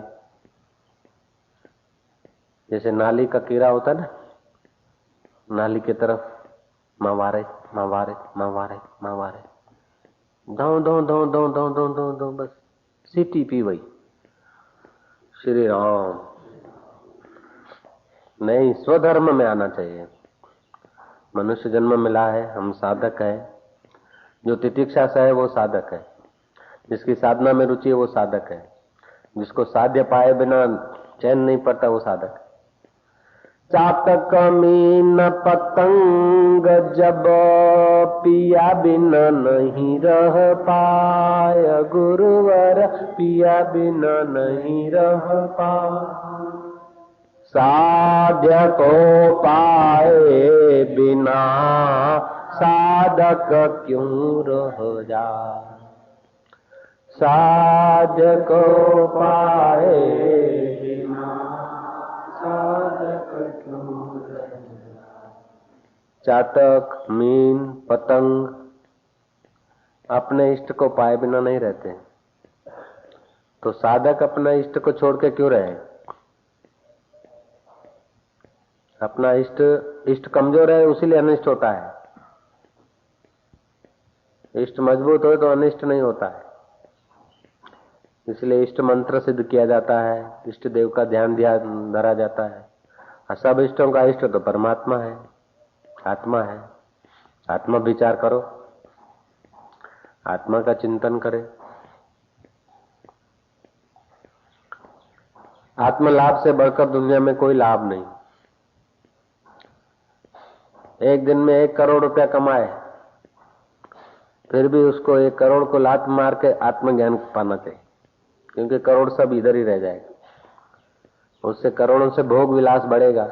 जैसे नाली का कीड़ा होता है ना, नाली की तरफ मावारे मावारे मावारे मावारे, दो दो दो दो दो दो दो दो, बस सीटी पी वही. श्री राम. नहीं, स्वधर्म में आना चाहिए. मनुष्य जन्म मिला है, हम साधक है. जो तितिक्षा से है वो साधक है. जिसकी साधना में रुचि है वो साधक है। जिसको साध्य पाए बिना चैन नहीं पड़ता वो साधक है। चातक मीन पतंग जब पिया बिना नहीं रह पाय, गुरुवर पिया बिना नहीं रह पाय। साध्य को पाए बिना साधक क्यों रह जाए, साध्य को पाए बिना साधक क्यों रह जाए। चातक मीन पतंग अपने इष्ट को पाए बिना नहीं रहते, तो साधक अपना इष्ट को छोड़ के क्यों रहे। अपना इष्ट कमजोर है उसीलिए अनिष्ट होता है। इष्ट मजबूत हो तो अनिष्ट नहीं होता है। इसलिए इष्ट मंत्र सिद्ध किया जाता है, इष्ट देव का ध्यान धरा जाता है। और सब इष्टों का इष्ट तो परमात्मा है, आत्मा है। आत्मा विचार करो, आत्मा का चिंतन करे। आत्म लाभ से बढ़कर दुनिया में कोई लाभ नहीं। एक दिन में 1 करोड़ रुपया कमाए फिर भी उसको 1 करोड़ को लात मार के आत्मज्ञान पाना चाहिए, क्योंकि करोड़ सब इधर ही रह जाएगा। उससे करोड़ों से भोग विलास बढ़ेगा,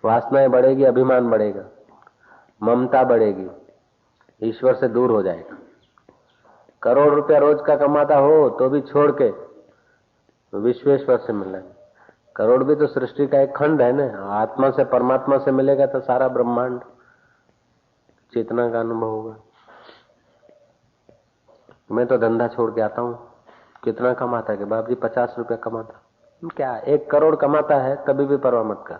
वासनाएं बढ़ेगी, अभिमान बढ़ेगा, ममता बढ़ेगी, ईश्वर से दूर हो जाएगा। करोड़ रुपया रोज का कमाता हो तो भी छोड़ के विश्वेश्वर से मिलना। करोड़ भी तो सृष्टि का एक खंड है ना। आत्मा से परमात्मा से मिलेगा तो सारा ब्रह्मांड चेतना का अनुभव होगा। मैं तो धंधा छोड़ के आता हूँ। कितना कमाता है कि बाप जी 50 रुपया कमाता, क्या 1 करोड़ कमाता है तभी भी परवाह मत कर।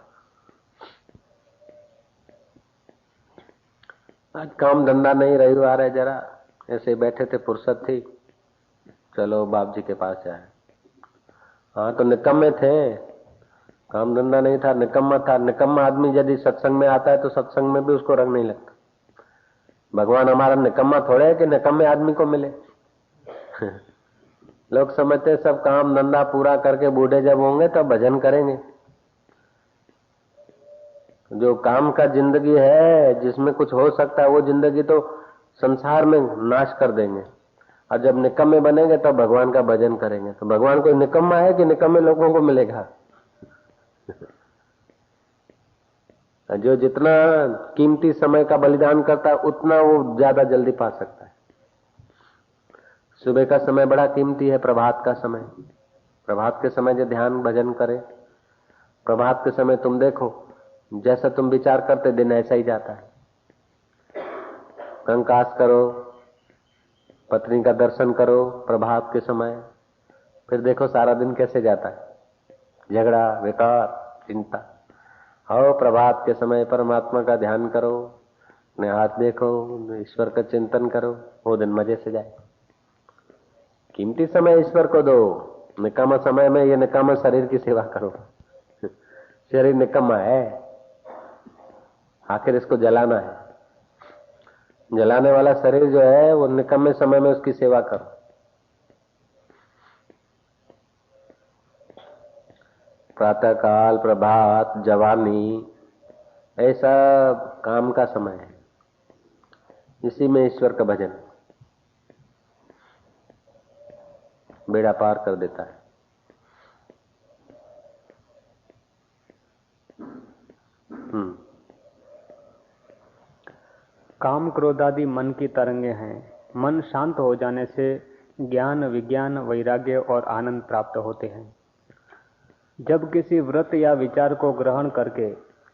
आज काम धंधा नहीं, रविवार है, जरा ऐसे बैठे थे, फुर्सत थी, चलो बाप जी के पास जाए। हाँ तो निकम्मे थे, काम धंधा नहीं था, निकम्मा था। निकम्मा आदमी यदि सत्संग में आता है तो सत्संग में भी उसको रंग नहीं लगता। भगवान हमारा निकम्मा थोड़े है कि निकम्मे आदमी को मिले। लोग समझते सब काम धंधा पूरा करके बूढ़े जब होंगे तब भजन करेंगे। जो काम का जिंदगी है, जिसमें कुछ हो सकता है, वो जिंदगी तो संसार में नाश कर देंगे। और जब निकम्मे बनेंगे तब भगवान का भजन करेंगे। तो भगवान कोई निकम्मा है कि निकम्मे लोगों को मिलेगा। जो जितना कीमती समय का बलिदान करता है उतना वो ज्यादा जल्दी पा सकता है। सुबह का समय बड़ा कीमती है, प्रभात का समय। प्रभात के समय जो ध्यान भजन करे, प्रभात के समय तुम देखो जैसा तुम विचार करते दिन ऐसा ही जाता है। कंकास करो, पत्नी का दर्शन करो प्रभात के समय, फिर देखो सारा दिन कैसे जाता है। झगड़ा, विकार, चिंता। आओ प्रभात के समय परमात्मा का ध्यान करो, अपने हाथ देखो, ईश्वर का चिंतन करो, वो दिन मजे से जाए। कीमती समय ईश्वर को दो। निकम्मा समय में ये निकम्मा शरीर की सेवा करो। शरीर निकम्मा है, आखिर इसको जलाना है। जलाने वाला शरीर जो है वो निकम्मे समय में उसकी सेवा करो। प्रातः काल, प्रभात, जवानी, ऐसा काम का समय है। इसी में ईश्वर का भजन बेड़ा पार कर देता है। काम क्रोध आदि मन की तरंगे हैं। मन शांत हो जाने से ज्ञान, विज्ञान, वैराग्य और आनंद प्राप्त होते हैं। जब किसी व्रत या विचार को ग्रहण करके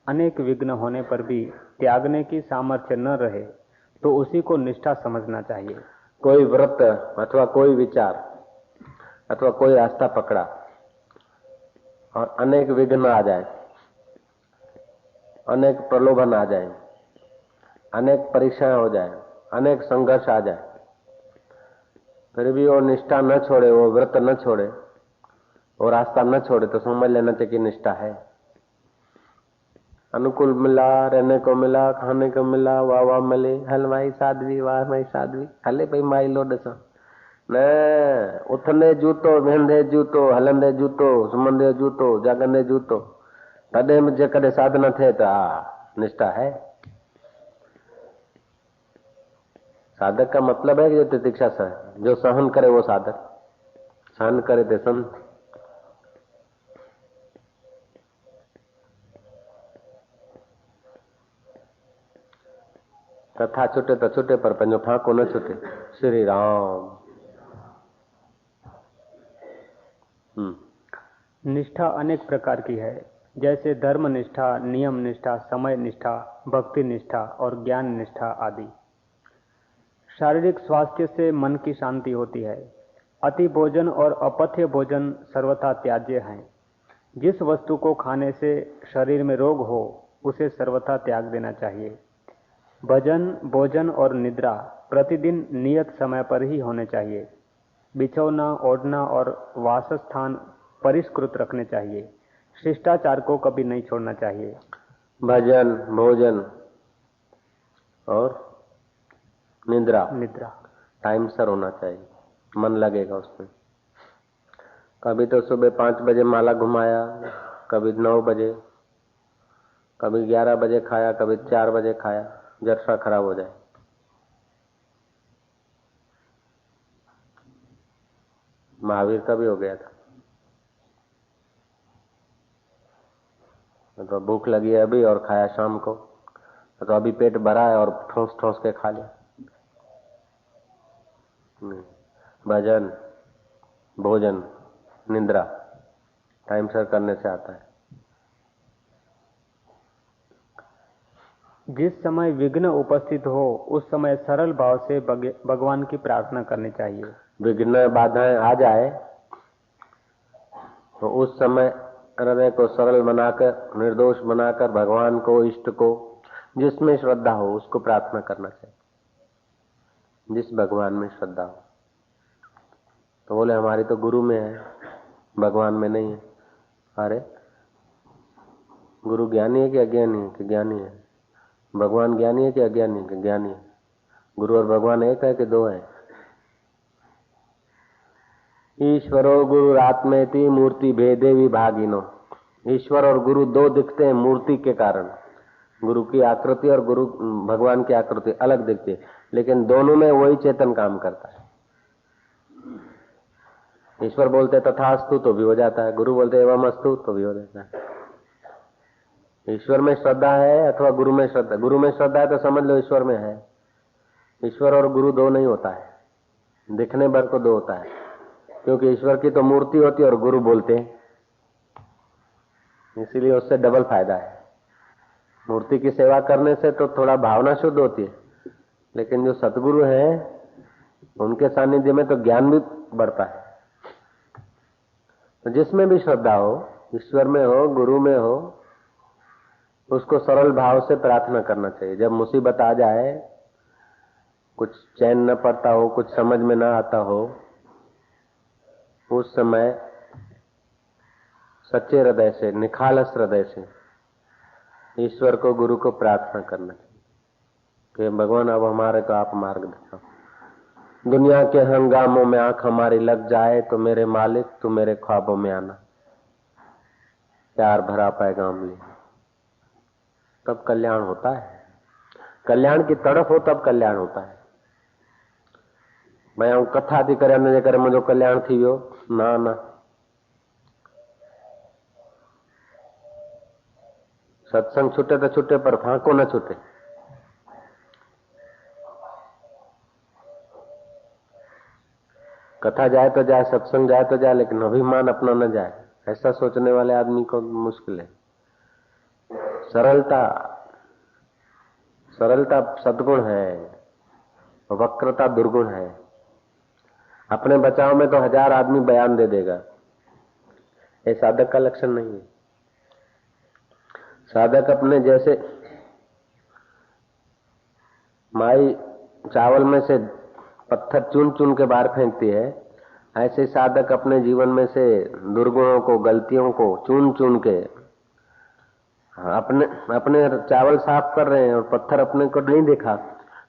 अनेक विघ्न होने पर भी त्यागने की सामर्थ्य न रहे तो उसी को निष्ठा समझना चाहिए। कोई व्रत अथवा कोई विचार अथवा कोई रास्ता पकड़ा और अनेक विघ्न आ जाए, अनेक प्रलोभन आ जाए, अनेक परीक्षाएं हो जाए, अनेक संघर्ष आ जाए, फिर भी वो निष्ठा न छोड़े, वो व्रत न छोड़े, वो रास्ता न छोड़े, तो समझ लेना चाहिए कि निष्ठा है। अनुकूल मिला, रहने को मिला, खाने को मिला, वाह वाह मिले, हलवाई साध्वी, वाह माई साध्वी, हले भाई माई लो दसा, न उथंदे जूतो, वेंदे जूतो, हलंदे जूतो, सुम्हंदे जूतो, जागंदे जूतो, तॾहिं बि जेकॾहिं साधना थिए त हा निष्ठा है। साधक का मतलब है कि जो तितिक्षा सह, जो सहन करे वो साधक, सहन करे ते संत। कथा छूटे तो छूटे पर पंहिंजो फांको न छूटे। श्री राम। निष्ठा अनेक प्रकार की है, जैसे धर्म निष्ठा, नियम निष्ठा, समय निष्ठा, भक्ति निष्ठा और ज्ञान निष्ठा आदि। शारीरिक स्वास्थ्य से मन की शांति होती है। अति भोजन और अपथ्य भोजन सर्वथा त्याज्य हैं। जिस वस्तु को खाने से शरीर में रोग हो उसे सर्वथा त्याग देना चाहिए। भजन, भोजन और निद्रा प्रतिदिन नियत समय पर ही होने चाहिए। बिछौना, ओढ़ना और वासस्थान परिष्कृत रखने चाहिए। शिष्टाचार को कभी नहीं छोड़ना चाहिए। भजन, भोजन और निद्रा टाइम सर होना चाहिए, मन लगेगा उसमें। कभी तो सुबह 5 बजे माला घुमाया, कभी 9 बजे, कभी 11 बजे खाया, कभी 4 बजे खाया, जरसा खराब हो जाए। महावीर का भी हो गया था। तो भूख लगी है अभी और खाया शाम को, तो अभी पेट भरा है और ठोस ठोस के खा लिया। भजन, भोजन, निद्रा टाइम सर करने से आता है। जिस समय विघ्न उपस्थित हो उस समय सरल भाव से भगवान की प्रार्थना करनी चाहिए। विघ्न बाधाएं आ जाए तो उस समय हृदय को सरल बनाकर, निर्दोष बनाकर भगवान को, इष्ट को, जिसमें श्रद्धा हो उसको प्रार्थना करना चाहिए। जिस भगवान में श्रद्धा हो। तो बोले हमारी तो गुरु में है, भगवान में नहीं है। अरे गुरु ज्ञानी है कि अज्ञानी है? कि ज्ञानी है। भगवान ज्ञानी है कि अज्ञानी है? कि ज्ञानी है। गुरु और भगवान एक है कि दो है? ईश्वरो गुरुरात्मेति मूर्ति भेदे विभागिनो। ईश्वर और गुरु दो दिखते हैं मूर्ति के कारण। गुरु की आकृति और गुरु भगवान की आकृति अलग दिखती है, लेकिन दोनों में वही चेतन काम करता है। ईश्वर बोलते तथास्तु तो भी हो जाता है, गुरु बोलते एवं अस्तु तो भी हो जाता है। ईश्वर में श्रद्धा है अथवा गुरु में श्रद्धा। गुरु में श्रद्धा है तो समझ लो ईश्वर में है। ईश्वर और गुरु दो नहीं होता है, दिखने भर को दो होता है, क्योंकि ईश्वर की तो मूर्ति होती है और गुरु बोलते हैं, इसीलिए उससे डबल फायदा है। मूर्ति की सेवा करने से तो थोड़ा भावना शुद्ध होती है, लेकिन जो सतगुरु है उनके सानिध्य में तो ज्ञान भी बढ़ता है। तो जिसमें भी श्रद्धा हो, ईश्वर में हो, गुरु में हो, उसको सरल भाव से प्रार्थना करना चाहिए। जब मुसीबत आ जाए, कुछ चैन न पड़ता हो, कुछ समझ में ना आता हो, उस समय सच्चे हृदय से, निखालस हृदय से ईश्वर को, गुरु को प्रार्थना करना कि भगवान अब हमारे को आप मार्ग दिखाओ। दुनिया के हंगामों में आंख हमारी लग जाए तो मेरे मालिक तू मेरे ख्वाबों में आना, प्यार भरा पैगाम ले, तब कल्याण होता है। कल्याण की तड़फ हो तब कल्याण होता है। मैं कथा थी करे मुझे कल्याण थी वियो, ना ना। सत्संग छूटे तो छूटे पर फांको न छूटे। कथा जाए तो जाए, सत्संग जाए तो जाए, लेकिन अभिमान अपना न जाए। ऐसा सोचने वाले आदमी को मुश्किल है। सरलता सद्गुण है, वक्रता दुर्गुण है। अपने बचाव में तो 1000 आदमी बयान दे देगा, ये साधक का लक्षण नहीं है। साधक अपने जैसे माई चावल में से पत्थर चुन चुन के बाहर फेंकती है, ऐसे साधक अपने जीवन में से दुर्गुणों को, गलतियों को चुन चुन के अपने चावल साफ कर रहे हैं और पत्थर अपने को नहीं देखा,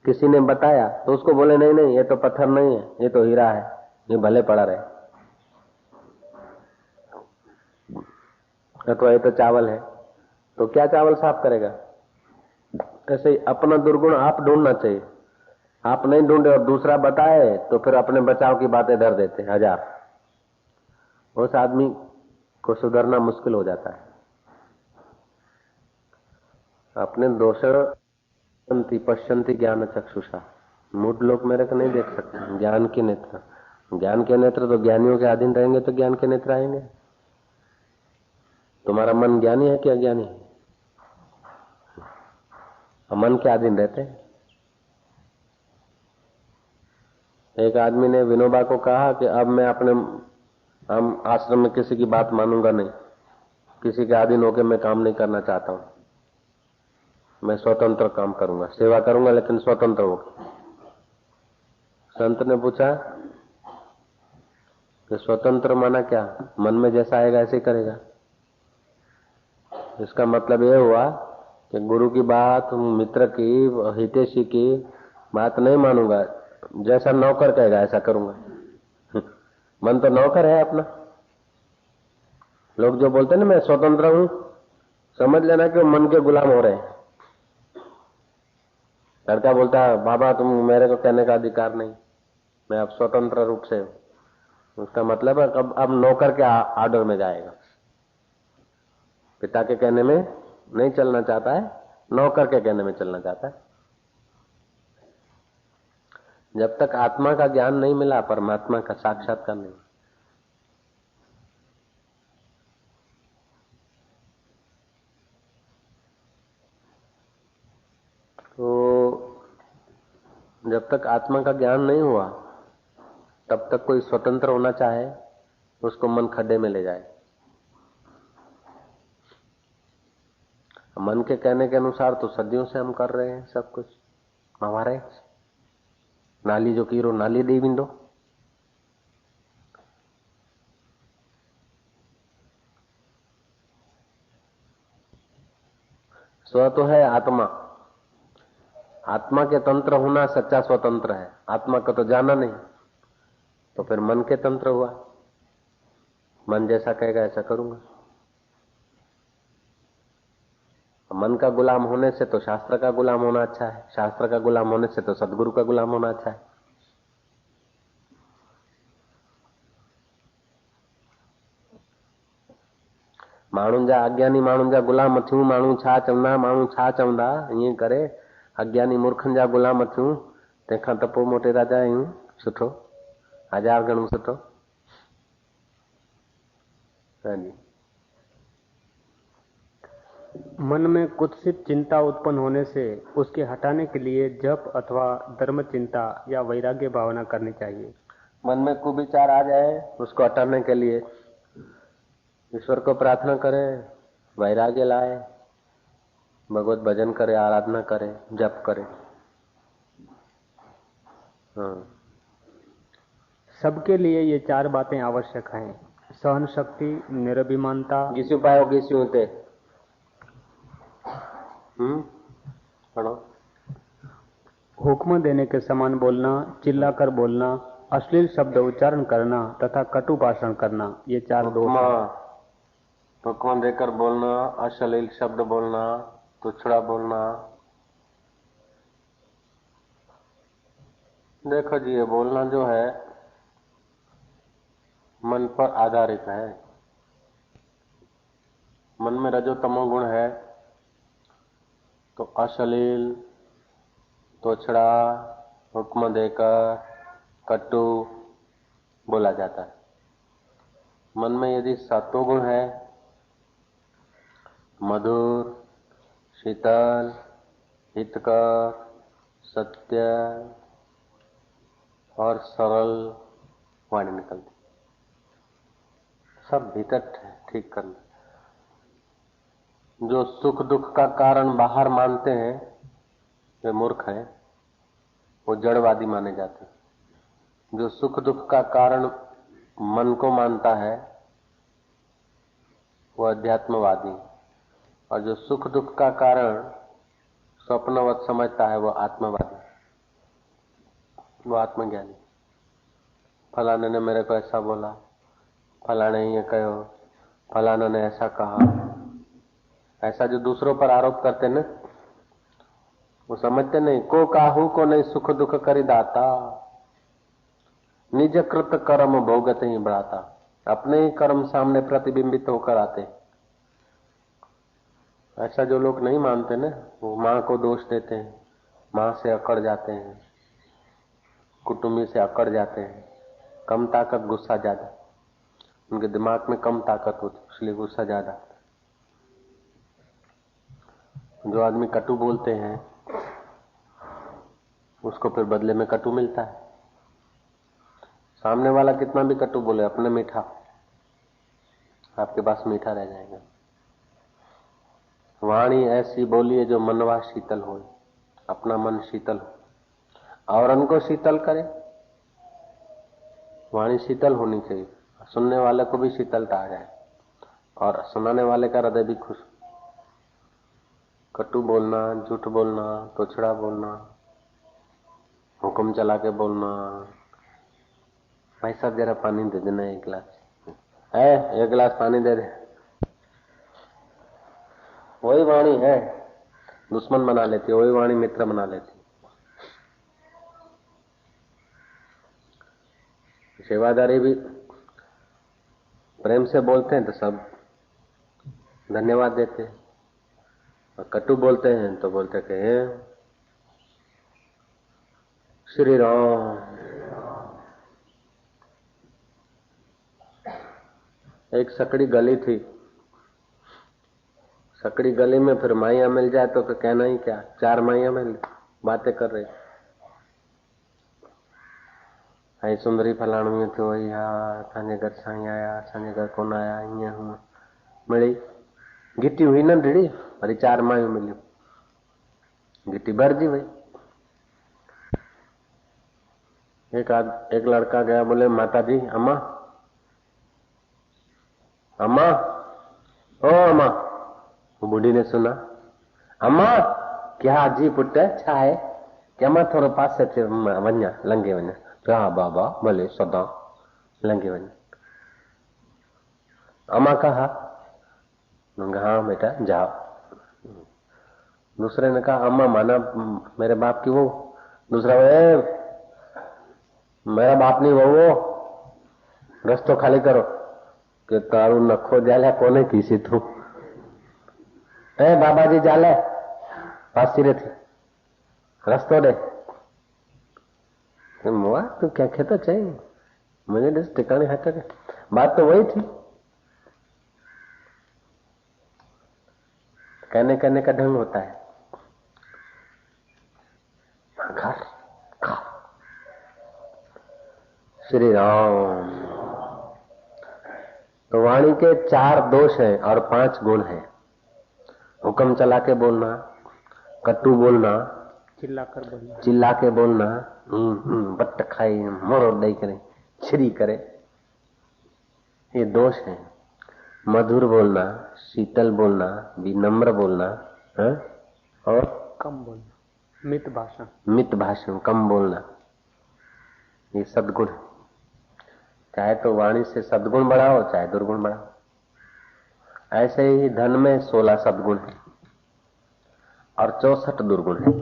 किसी ने बताया तो उसको बोले नहीं नहीं ये तो पत्थर नहीं है, ये तो हीरा है। ये भले पड़ा रहे। अथवा ये तो चावल है, तो क्या चावल साफ करेगा? ऐसे ही अपना दुर्गुण आप ढूंढना चाहिए। आप नहीं ढूंढे और दूसरा बताए तो फिर अपने बचाव की बातें धर देते हैं हजार। उस आदमी को सुधरना मुश्किल हो जाता है। अपने दोषंति पश्यंति ज्ञान चक्षुषा, मूढ़ लोग मेरे को नहीं देख सकते। ज्ञान के नेत्र, ज्ञान के नेत्र तो ज्ञानियों के अधीन रहेंगे तो ज्ञान के नेत्र आएंगे। तुम्हारा मन ज्ञानी है कि अज्ञानी है? मन के अधीन रहते हैं। एक आदमी ने विनोबा को कहा कि अब मैं अपने हम आश्रम में किसी की बात मानूंगा नहीं, किसी के अधीन होकर मैं काम नहीं करना चाहता हूं, मैं स्वतंत्र काम करूंगा, सेवा करूंगा लेकिन स्वतंत्र होकर। संत ने पूछा कि स्वतंत्र माना क्या? मन में जैसा आएगा ऐसे ही करेगा। इसका मतलब यह हुआ कि गुरु की बात, मित्र की, हितैषी की बात नहीं मानूंगा, जैसा नौकर कहेगा ऐसा करूंगा। मन तो नौकर है अपना। लोग जो बोलते हैं ना मैं स्वतंत्र हूं, समझ लेना कि वो मन के गुलाम हो रहे हैं। लड़का बोलता है बाबा तुम मेरे को कहने का अधिकार नहीं, मैं अब स्वतंत्र रूप से हूं। उसका मतलब है अब नौकर के आर्डर में जाएगा। पिता के कहने में नहीं चलना चाहता है, नौकर के कहने में चलना चाहता है। जब तक आत्मा का ज्ञान नहीं मिला, परमात्मा का साक्षात्कार नहीं। तो जब तक आत्मा का ज्ञान नहीं हुआ तब तक कोई स्वतंत्र होना चाहे उसको मन खड्डे में ले जाए। मन के कहने के अनुसार तो सदियों से हम कर रहे हैं सब कुछ। हमारे नाली जो कीरो नाली दे बिंदो, स्व तो है आत्मा। आत्मा के तंत्र होना सच्चा स्वतंत्र है। आत्मा को तो जाना नहीं, तो फिर मन के तंत्र हुआ। मन जैसा कहेगा ऐसा करूंगा। मन का गुलाम होने से तो शास्त्र का गुलाम होना अच्छा है, शास्त्र का गुलाम होने से तो सदगुरु का गुलाम होना अच्छा है। माण्हुनि जा अज्ञानी माण्हुनि जा गुलाम थियूं, माण्हू छा चवंदा, माण्हू छा चवंदा, ईअं करे अज्ञानी मूर्खनि जा गुलाम थियूं। तंहिंखां त पोइ मोटे राजा आहियूं। सुठो, हजार गणो सुठो। हाँ जी। मन में कुत्सित चिंता उत्पन्न होने से उसके हटाने के लिए जप अथवा धर्म चिंता या वैराग्य भावना करनी चाहिए। मन में कुविचार आ जाए उसको हटाने के लिए ईश्वर को प्रार्थना करे, वैराग्य लाए, भगवत भजन करे, आराधना करे, जप करे। हाँ। सबके लिए ये चार बातें आवश्यक हैं: सहन शक्ति, निरभिमानता। किसी उपाय हो किसी होते पढ़ो। हुक्म देने के समान बोलना, चिल्लाकर बोलना, अश्लील शब्द उच्चारण करना तथा कटु भाषण करना, ये चार दोष हैं। हुक्म देकर बोलना, अश्लील शब्द बोलना, तुछड़ा बोलना। देखो जी, ये बोलना जो है मन पर आधारित है। मन में रजो तमो गुण है तो अश्लील, तुछड़ा, हुक्म देकर, कटु बोला जाता है। मन में यदि सत्व गुण है, मधुर, शीतल, हितकर, सत्य और सरल वाणी निकलती, सब भीतर ठीक करना। जो सुख दुख का कारण बाहर मानते हैं वे मूर्ख हैं, वो जड़वादी माने जाते हैं। जो सुख दुख का कारण मन को मानता है वो अध्यात्मवादी, और जो सुख दुख का कारण स्वप्नवत समझता है वो आत्मवादी, वो आत्मज्ञानी। फलाने ने मेरे को ऐसा बोला, फलाने ये कहो, फलाने ने ऐसा कहा। ऐसा जो दूसरों पर आरोप करते न, वो समझते नहीं। को काहू को नहीं सुख दुख करी दाता, निज कृत कर्म भोगत ही बढ़ाता। अपने ही कर्म सामने प्रतिबिंबित होकर आते। ऐसा जो लोग नहीं मानते ना, वो माँ को दोष देते हैं, माँ से अकड़ जाते हैं, कुटुंबी से अकड़ जाते हैं। कम ताकत, गुस्सा ज्यादा। उनके दिमाग में कम ताकत होती, इसलिए गुस्सा ज्यादा। जो आदमी कटु बोलते हैं उसको फिर बदले में कटु मिलता है। सामने वाला कितना भी कटु बोले, अपने मीठा, आपके पास मीठा रह जाएगा। वाणी ऐसी बोलिए जो मनवा शीतल हो, अपना मन शीतल हो और उनको शीतल करे। वाणी शीतल होनी चाहिए, सुनने वाले को भी शीतलता आ जाए और सुनाने वाले का हृदय भी खुश। कटु बोलना, झूठ बोलना, तोछड़ा बोलना, हुक्म चला के बोलना, भाई साहब जरा पानी दे देना, एक गिलास है, एक गिलास पानी दे दे, वही वाणी है दुश्मन बना लेती, वही वाणी मित्र बना लेती। सेवादारी भी प्रेम से बोलते हैं तो सब धन्यवाद देते हैं, और कटु बोलते हैं तो बोलते कि श्री राम। एक सकड़ी गली थी, सकड़ी गली में फिर माइया मिल जाए तो फिर कहना ही क्या। 4 माइया मिल बातें कर रही, आई सुंदरी फलाणवी थी, वही असांजे घर साईं आया, असांजे घर कोन आया, ईअं हूअं मिड़ी गिटी हुई न ढिड़ी, वरी 4 मायूं मिलियूं, गिटी भरजी वई। एक लड़का गया, बोले माता जी, अम्मा अम्मा, ओ अम्मा। वो बूढ़ी ने सुना, अम्मा क्या जी पुट छा है, कि अम्मा थोड़ो पासे थे वञा, लंघे वञा। हा बाबा भले सदा लंघे वञा। अम्मा कहा, हाँ बेटा जाओ। दूसरे ने कहा, अम्मा माना मेरे बाप की वो। दूसरा बोले, मेरा बाप नहीं वो, रस्तो खाली करो कि तारू नखो जाले कोने किसी तू। बाबाजी जाले पासी रे थी, रस्तो दे। मुआ तू क्या कहता चाहिए, मुझे जिस ठिकाने हटा के, बात तो वही थी। कहने का ढंग होता है। घर श्री राम। तो वाणी के 4 दोष हैं और 5 गुण हैं। हुक्म चला के बोलना, कटु बोलना, चिल्ला के बोलना, बट्ट खाई मोरो दई करे, छिरी करे, ये दोष है। मधुर बोलना, शीतल बोलना, विनम्र बोलना है? और कम बोलना, मित भाषण, कम बोलना, ये सद्गुण। चाहे तो वाणी से सद्गुण बढ़ाओ, चाहे दुर्गुण बढ़ाओ। ऐसे ही धन में 16 सद्गुण है और 64 दुर्गुण है।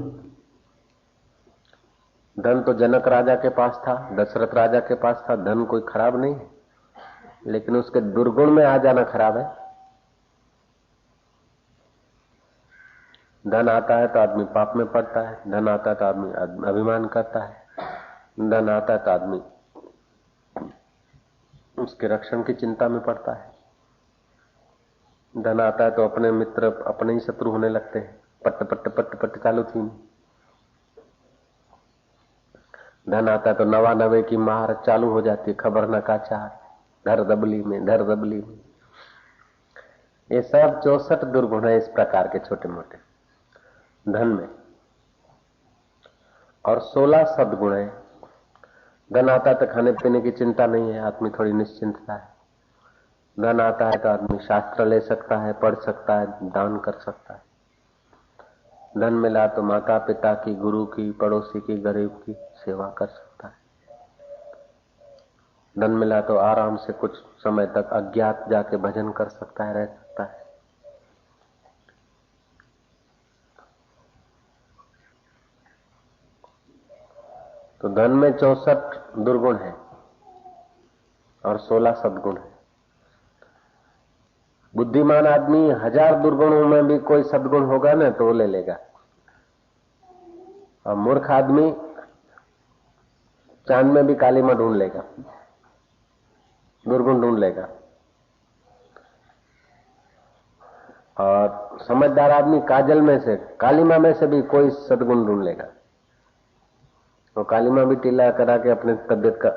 धन तो जनक राजा के पास था, दशरथ राजा के पास था, धन कोई खराब नहीं है, लेकिन उसके दुर्गुण में आ जाना खराब है। धन आता है तो आदमी पाप में पड़ता है, धन आता है तो आदमी अभिमान करता है, धन आता है तो आदमी उसके रक्षण की चिंता में पड़ता है, धन आता है तो अपने मित्र अपने ही शत्रु होने लगते हैं। पट पट पट पट चालू थी। धन आता है तो नवा नवे की मार चालू हो जाती है, खबर न का चार, धर दबली में, धर दबली में। ये सब 64 दुर्गुण है इस प्रकार के छोटे मोटे धन में, और 16 सद्गुण है। धन आता है तो खाने पीने की चिंता नहीं है, आदमी थोड़ी निश्चिंतता है। धन आता है तो आदमी शास्त्र ले सकता है, पढ़ सकता है, दान कर सकता है। धन मिला तो माता पिता की, गुरु की, पड़ोसी की, गरीब की सेवा कर सकता है। धन मिला तो आराम से कुछ समय तक अज्ञात जाके भजन कर सकता है, रह सकता है। तो धन में 64 दुर्गुण है और 16 सद्गुण है। बुद्धिमान आदमी 1000 दुर्गुणों में भी कोई सद्गुण होगा ना तो वो ले लेगा, और मूर्ख आदमी चांद में भी काली मां ढूंढ लेगा, दुर्गुण ढूंढ लेगा। और समझदार आदमी काजल में से, काली मां में से भी कोई सद्गुण ढूंढ लेगा। तो काली मां भी टीला करा के अपने तबियत का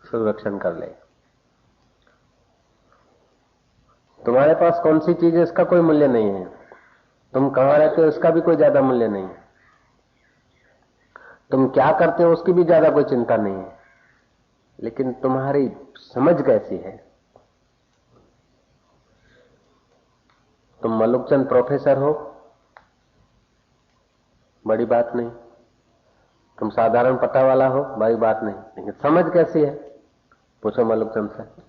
संरक्षण कर लेगा। तुम्हारे पास कौन सी चीज है इसका कोई मूल्य नहीं है, तुम कहां रहते हो इसका भी कोई ज्यादा मूल्य नहीं है, तुम क्या करते हो उसकी भी ज्यादा कोई चिंता नहीं है, लेकिन तुम्हारी समझ कैसी है। तुम मलुकचंद प्रोफेसर हो, बड़ी बात नहीं। तुम साधारण पट्टा वाला हो, बड़ी बात नहीं, लेकिन समझ कैसी है पूछो मलुकचंद से।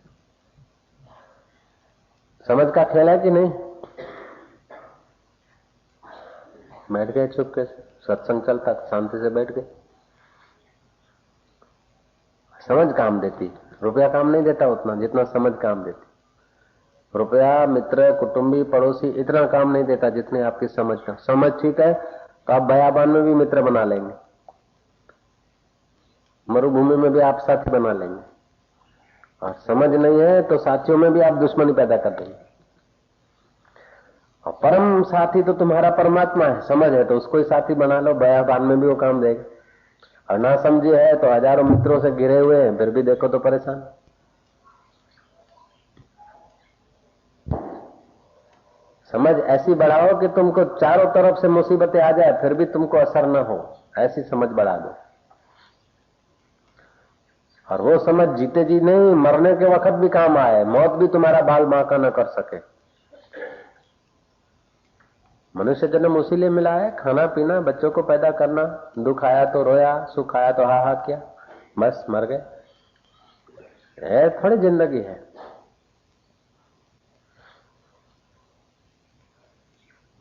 समझ का खेल है कि नहीं? बैठ गए चुपके से, सत्संग चलता शांति से बैठ गए। समझ काम देती, रुपया काम नहीं देता उतना जितना समझ काम देती। रुपया मित्र कुटुंबी पड़ोसी इतना काम नहीं देता जितने आपकी समझ का। समझ ठीक है तो आप बयाबान में भी मित्र बना लेंगे, मरुभूमि में भी आप साथी बना लेंगे, और समझ नहीं है तो साथियों में भी आप दुश्मनी पैदा कर देंगे। और परम साथी तो तुम्हारा परमात्मा है, समझ है तो उसको ही साथी बना लो, बयाबान में भी वो काम देगा। और ना समझे है तो हजारों मित्रों से घिरे हुए हैं, फिर भी देखो तो परेशान। समझ ऐसी बढ़ाओ कि तुमको चारों तरफ से मुसीबतें आ जाए फिर भी तुमको असर न हो, ऐसी समझ बढ़ा दो। और वो समझ जीते जी नहीं, मरने के वक्त भी काम आए, मौत भी तुम्हारा बाल बांका न कर सके। मनुष्य जन्म उसी लिए मिला है, खाना पीना, बच्चों को पैदा करना, दुख आया तो रोया, सुख आया तो हा किया, बस मर गए। थोड़ी जिंदगी है।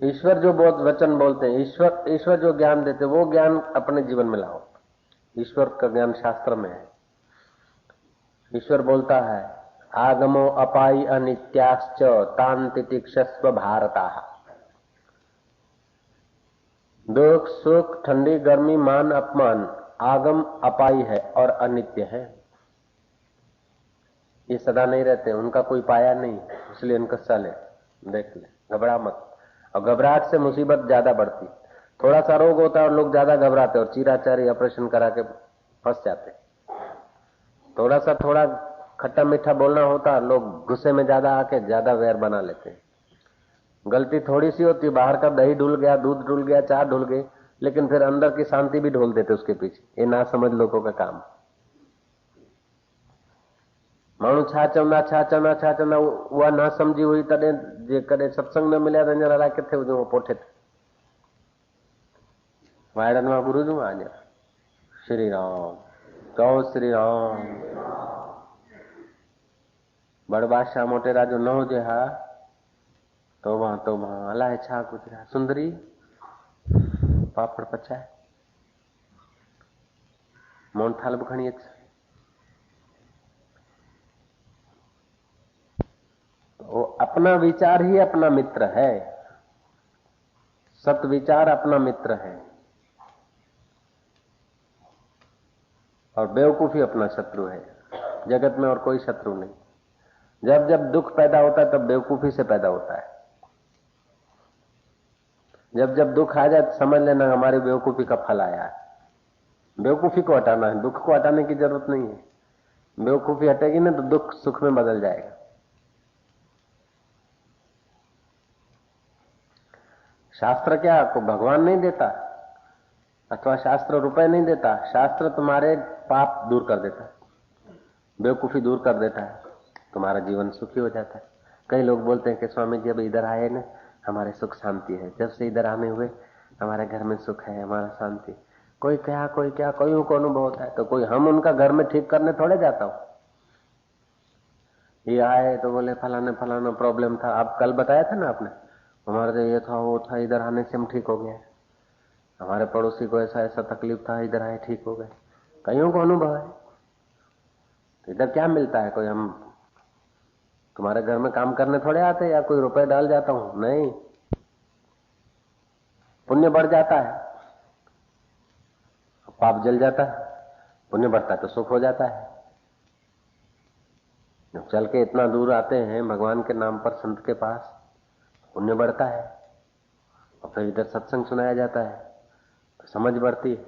ईश्वर जो बहुत वचन बोलते हैं, ईश्वर जो ज्ञान देते वो ज्ञान अपने जीवन में लाओ। ईश्वर का ज्ञान शास्त्र में है। ईश्वर बोलता है, आगमो अपाई अनित्याश्च तान तितिक्षस्व भारताः। दुख सुख ठंडी गर्मी मान अपमान आगम अपाई है और अनित्य है। ये सदा नहीं रहते, उनका कोई पाया नहीं, इसलिए उनका चले, देख ले, घबरा मत। और घबराहट से मुसीबत ज्यादा बढ़ती। थोड़ा सा रोग होता है और लोग ज्यादा घबराते और चीराचारी ऑपरेशन करा के फंस जाते। थोड़ा खट्टा मीठा बोलना होता है, लोग गुस्से में ज्यादा आके ज्यादा वैर बना लेते हैं। गलती थोड़ी सी होती, बाहर का दही ढुल गया, दूध ढुल गया, चाय ढुल गई, लेकिन फिर अंदर की शांति भी ढोल देते उसके पीछे। ये ना समझ लोगों का काम। माण्हू छा चवंदा उहा ना समझी हुई तॾहिं जे कॾहिं सत्संग न मिलिया त हींअर अलाए किथे हुजूं पोठे ते वाइड़नि मां गुरुजूं अञा। श्री राम गौ श्री राम। बड़ बादशाह मोटेरा जो न हुजे हा तोबा तोबा, अलाए छा गुजरिया। सुंदरी पापड़ पचाए, मोहन थाल बि खणी अच। वो अपना विचार ही अपना मित्र है, सत विचार अपना मित्र है, और बेवकूफी अपना शत्रु है। जगत में और कोई शत्रु नहीं। जब जब दुख पैदा होता है तब बेवकूफी से पैदा होता है। जब जब दुख आ जाए तो समझ लेना हमारी बेवकूफी का फल आया है। बेवकूफी को हटाना है, दुख को हटाने की जरूरत नहीं है। बेवकूफी हटेगी ना तो दुख सुख में बदल जाएगा। शास्त्र क्या आपको भगवान नहीं देता, अथवा शास्त्र रुपए नहीं देता। शास्त्र तुम्हारे पाप दूर कर देता है, बेवकूफी दूर कर देता है, तुम्हारा जीवन सुखी हो जाता है। कई लोग बोलते हैं कि स्वामी जी अब इधर आए ना हमारे सुख शांति है, जब से इधर आने हुए हमारे घर में सुख है, हमारा शांति। कोई क्या कोई को अनुभव होता है, तो कोई हम उनका घर में ठीक करने थोड़े जाता हूं। ये आए तो बोले फलाना फलाना प्रॉब्लम था। आप कल बताया था ना आपने, हमारे तो ये था वो था, इधर आने से हम ठीक हो गए। हमारे पड़ोसी को ऐसा ऐसा तकलीफ था, इधर आए ठीक हो गए। कईयों को अनुभव है। इधर क्या मिलता है? कोई हम तुम्हारे घर में काम करने थोड़े आते या कोई रुपए डाल जाता हूं, नहीं। पुण्य बढ़ जाता है, पाप जल जाता है। पुण्य बढ़ता है तो सुख हो जाता है। जब चल के इतना दूर आते हैं भगवान के नाम पर संत के पास, पुण्य बढ़ता है। और फिर इधर सत्संग सुनाया जाता है तो समझ बढ़ती है,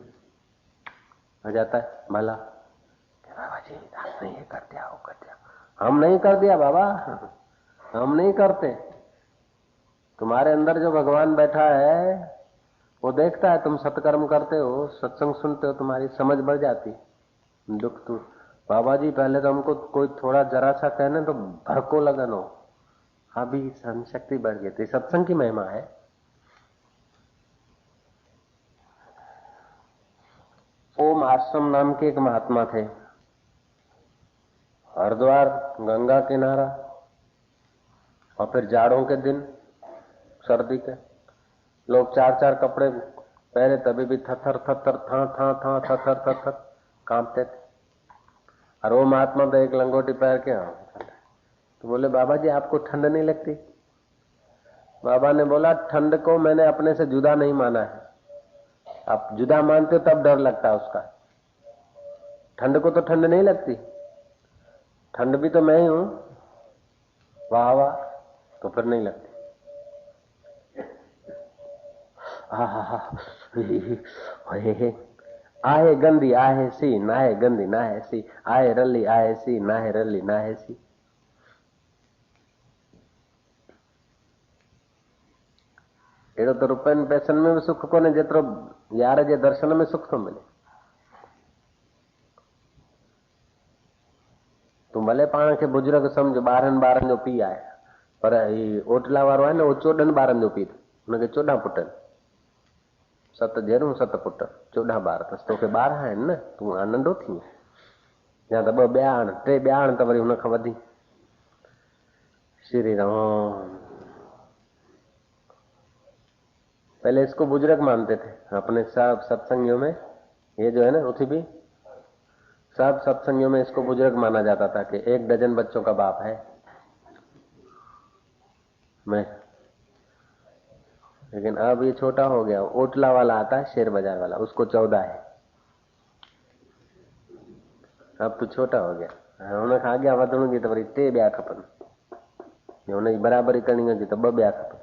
हो जाता है भला। बाबा जी आपने ये कर दिया, वो कर दिया। हम नहीं कर दिया बाबा, हम नहीं करते। तुम्हारे अंदर जो भगवान बैठा है वो देखता है तुम सत्कर्म करते हो, सत्संग सुनते हो, तुम्हारी समझ बढ़ जाती। दुख तू बाबा जी पहले तो हमको कोई थोड़ा जरा सा कहने तो भड़को लगन हो, अभी सहन शक्ति बढ़ गई थी। सत्संग की महिमा है। ओम आश्रम नाम के एक महात्मा थे, हरिद्वार गंगा किनारा, और फिर जाड़ों के दिन, सर्दी के, लोग 4-4 कपड़े पहने तभी भी थथर थथर था थथर थथर कांपते थे। और वो महात्मा तो एक लंगोटी पहन के तो बोले बाबा जी आपको ठंड नहीं लगती? बाबा ने बोला ठंड को मैंने अपने से जुदा नहीं माना है। आप जुदा मानते हो तब डर लगता है उसका। ठंड को तो ठंड नहीं लगती, ठंड भी तो मैं ही हूं। वाह वाह, तो फिर नहीं लगती। आहे गंदी आहे सी, नाहे गंदी नाहे सी, आहे रली आहे सी, नाहे रली नाहे सी। एड़ो तो रुपयन पैसन में भी सुख कोने जेतरो यार जे दर्शन में सुख तो मिले। तू भले पाण खे बुजुर्ग समझ, ॿारनि जो पीउ आहे, पर ही ओटला वारो आहे न, उहो 14 ॿारनि जो पीउ, हुनखे 14 पुट, 7 धीअरूं 7 पुट, 14 ॿार अथसि। तोखे 12 आहिनि न, तूं नंढो थी या त 2 ॿिया आण, 3 ॿिया आण त वरी हुनखां वधी। श्री राम। पहले इसको बुजुर्ग मानते थे अपने सब सत्संगियों में। ये जो है ना उठी भी सब सत्संगियों में इसको बुजुर्ग माना जाता था कि 1 डजन बच्चों का बाप है मैं। लेकिन अब ये छोटा हो गया। ओटला वाला आता है, शेर बाजार वाला, उसको 14 है। अब तो छोटा हो गया। उनखे अॻियां वधणो हुजे त वरी 3 ॿिया खपनि, हुनजी बराबरी करणी हुजे त 2 ॿिया खपनि।